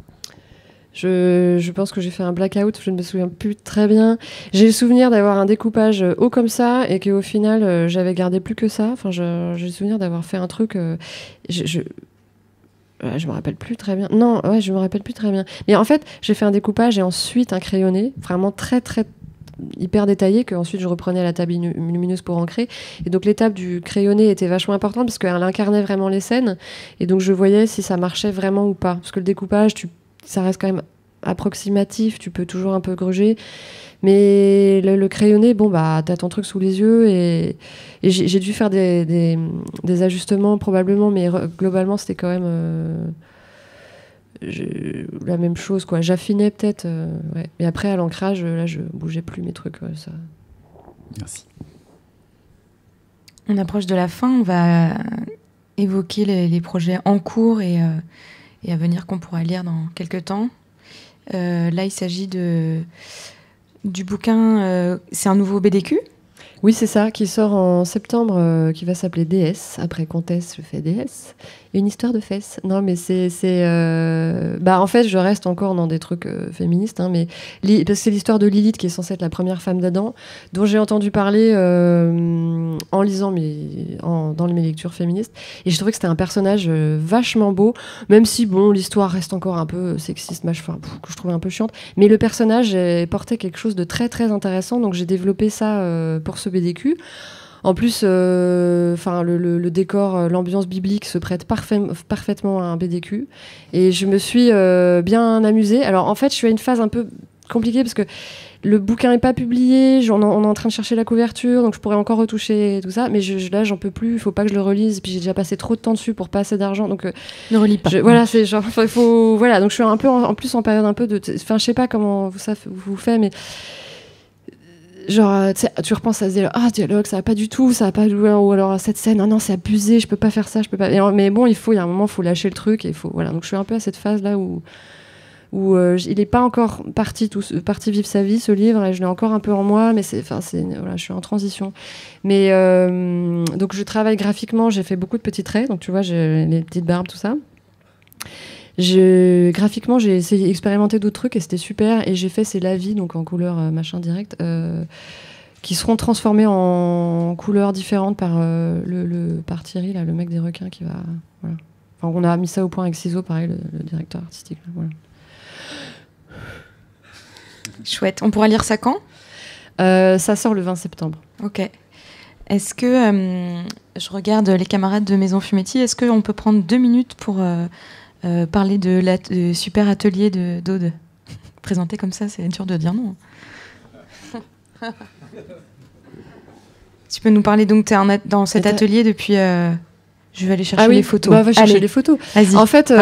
Je pense que j'ai fait un blackout, je ne me souviens plus très bien. J'ai le souvenir d'avoir un découpage haut comme ça et qu'au final, j'avais gardé plus que ça. J'ai le souvenir d'avoir fait un truc... je me rappelle plus très bien. Non, ouais, je me rappelle plus très bien. Mais en fait, j'ai fait un découpage et ensuite un crayonné, vraiment très, très hyper détaillé, que ensuite je reprenais à la table lumineuse pour ancrer. Et donc l'étape du crayonné était vachement importante parce qu'elle incarnait vraiment les scènes. Et donc je voyais si ça marchait vraiment ou pas. Parce que le découpage, ça reste quand même approximatif, tu peux toujours un peu gruger. Mais le crayonné, t'as ton truc sous les yeux et j'ai dû faire des ajustements probablement, mais globalement c'était quand même la même chose, quoi. J'affinais peut-être. Ouais. Et après, à l'ancrage, là, je bougeais plus mes trucs. Ça. Merci. On approche de la fin. On va évoquer les projets en cours et à venir qu'on pourra lire dans quelques temps. Là, il s'agit du bouquin. C'est un nouveau BDQ ? Oui, c'est ça, qui sort en septembre, qui va s'appeler DS. Après Comtesse, je fais DS. Une histoire de fesses. Non, mais en fait, je reste encore dans des trucs féministes, hein, mais parce que c'est l'histoire de Lilith, qui est censée être la première femme d'Adam, dont j'ai entendu parler en lisant dans mes lectures féministes. Et je trouvais que c'était un personnage vachement beau, même si, bon, l'histoire reste encore un peu sexiste, que je trouvais un peu chiante. Mais le personnage portait quelque chose de très, très intéressant, donc j'ai développé ça pour ce BDQ. En plus, le décor, l'ambiance biblique se prête parfaitement à un BDQ. Et je me suis bien amusée. Alors, en fait, je suis à une phase un peu compliquée parce que le bouquin n'est pas publié. On est en train de chercher la couverture, donc je pourrais encore retoucher et tout ça. Mais là, j'en peux plus. Il faut pas que je le relise. Et puis, j'ai déjà passé trop de temps dessus pour pas assez d'argent. Donc, ne relis pas. Voilà, c'est genre, il faut. Voilà, donc je suis un peu en plus en période un peu de. Enfin, je sais pas comment ça vous fait, mais. Genre, tu repenses à ce dialogue, ça va pas du tout, ça va pas jouer, ou alors cette scène, non, c'est abusé, je peux pas faire ça, je peux pas. Mais bon, il y a un moment, il faut lâcher le truc, et voilà. Donc je suis un peu à cette phase là où il est pas encore parti vivre sa vie, ce livre, et je l'ai encore un peu en moi, mais voilà, je suis en transition. Mais donc je travaille graphiquement, j'ai fait beaucoup de petits traits, donc tu vois, j'ai les petites barbes, tout ça. Graphiquement, j'ai essayé d'expérimenter d'autres trucs et c'était super. Et j'ai fait ces lavis, donc en couleur machin direct, qui seront transformés en couleurs différentes par Thierry, là, le mec des requins qui va. Voilà. Enfin, on a mis ça au point avec Ciseaux, pareil, le directeur artistique. Là, voilà. Chouette. On pourra lire ça quand ? Ça sort le 20 septembre. Ok. Est-ce que, je regarde les camarades de Maison Fumetti, est-ce qu'on peut prendre 2 minutes pour parler de super atelier d'Aude. Présenté comme ça, c'est dur de dire non. Tu peux nous parler, donc tu es dans cet atelier depuis... je vais aller chercher les photos. Va chercher les photos. Vas-y, en fait,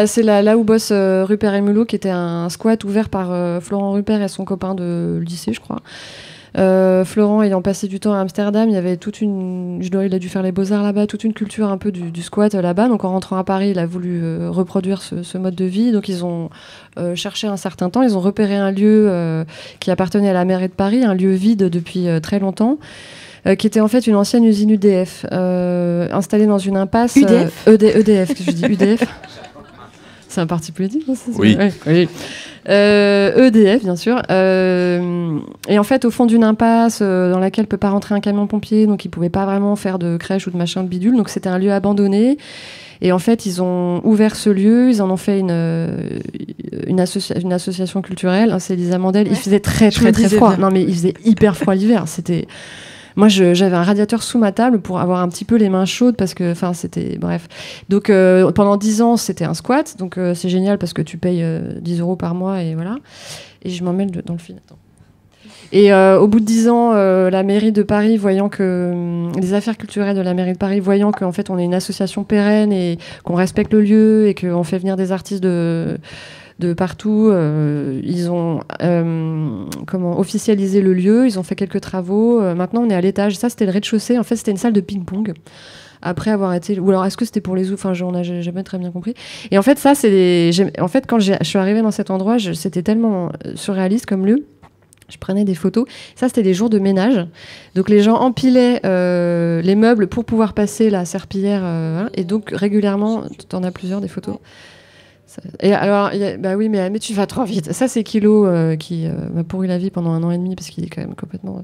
c'est là où bosse Rupert et Mulot, qui était un squat ouvert par Florent Rupert et son copain de lycée, je crois. Florent ayant passé du temps à Amsterdam, il y avait il a dû faire les beaux-arts là-bas, toute une culture un peu du squat là-bas. Donc en rentrant à Paris, il a voulu reproduire ce mode de vie. Donc ils ont cherché un certain temps, ils ont repéré un lieu qui appartenait à la mairie de Paris, un lieu vide depuis très longtemps, qui était en fait une ancienne usine UDF, installée dans une impasse. UDF EDF, je dis UDF. C'est un parti politique, non ? Oui. Oui. EDF, bien sûr. Et en fait, au fond d'une impasse dans laquelle peut pas rentrer un camion pompier, donc ils pouvaient pas vraiment faire de crèche ou de machin de bidule. Donc c'était un lieu abandonné. Et en fait, ils ont ouvert ce lieu, ils en ont fait une association culturelle. C'est Lisa Mandel. Ouais. Il faisait très froid. Non, mais il faisait hyper froid l'hiver. C'était... Moi, j'avais un radiateur sous ma table pour avoir un petit peu les mains chaudes parce que, c'était... Bref. Donc, pendant 10 ans, c'était un squat. Donc, c'est génial parce que tu payes 10 € par mois et voilà. Et je m'en mêle dans le film. Attends. Et au bout de 10 ans, la mairie de Paris, voyant que... les affaires culturelles de la mairie de Paris, voyant qu'en fait, on est une association pérenne et qu'on respecte le lieu et qu'on fait venir des artistes de partout, ils ont officialisé le lieu, ils ont fait quelques travaux. Maintenant, on est à l'étage. Ça, c'était le rez-de-chaussée. En fait, c'était une salle de ping-pong. Après avoir été... Ou alors, est-ce que c'était pour les Enfin, on n'a jamais très bien compris. Et en fait, ça, En fait, quand je suis arrivée dans cet endroit, c'était tellement surréaliste comme lieu. Je prenais des photos. Ça, c'était des jours de ménage. Donc, les gens empilaient les meubles pour pouvoir passer la serpillière. Et donc, régulièrement, tu en as plusieurs, des photos. Et alors, bah oui, mais tu vas trop vite. Ça, c'est Kilo qui m'a pourri la vie pendant 1 an et demi parce qu'il est quand même complètement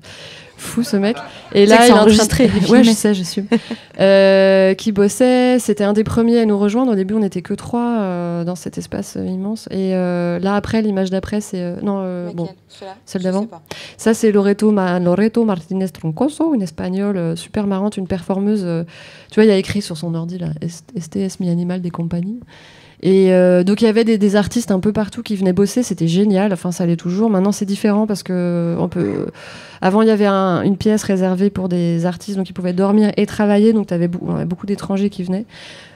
fou, ce mec. Et là, il a enregistré. Ouais, je sais, je suis. Qui bossait. C'était un des premiers à nous rejoindre. Au début, on n'était que 3 dans cet espace immense. Et là, après, l'image d'après, c'est celle d'avant. Ça, c'est Loreto Martinez Troncoso, une espagnole super marrante, une performeuse. Tu vois, il y a écrit sur son ordi là, STS mi animal des compagnies. Et donc il y avait des artistes un peu partout qui venaient bosser, c'était génial, enfin ça l'est toujours. Maintenant c'est différent parce que avant il y avait une pièce réservée pour des artistes, donc ils pouvaient dormir et travailler, donc on avait beaucoup d'étrangers qui venaient.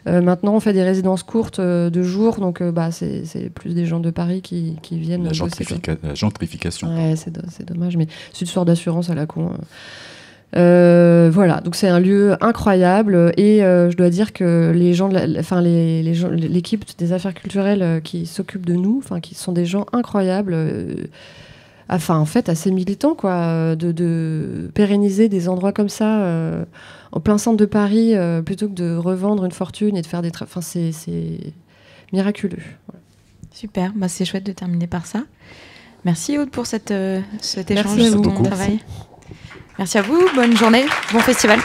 Maintenant on fait des résidences courtes de jour, donc c'est plus des gens de Paris qui viennent bosser. La gentrification. Ouais, c'est dommage, mais c'est une sorte d'assurance à la con. Voilà, donc c'est un lieu incroyable et je dois dire que les gens, l'équipe des affaires culturelles qui s'occupent de nous, qui sont des gens incroyables, en fait assez militants quoi, de pérenniser des endroits comme ça en plein centre de Paris plutôt que de revendre une fortune et de faire c'est miraculeux. Voilà. Super, c'est chouette de terminer par ça. Merci Aude pour cet échange sur ton travail. Merci à vous, bonne journée, bon festival.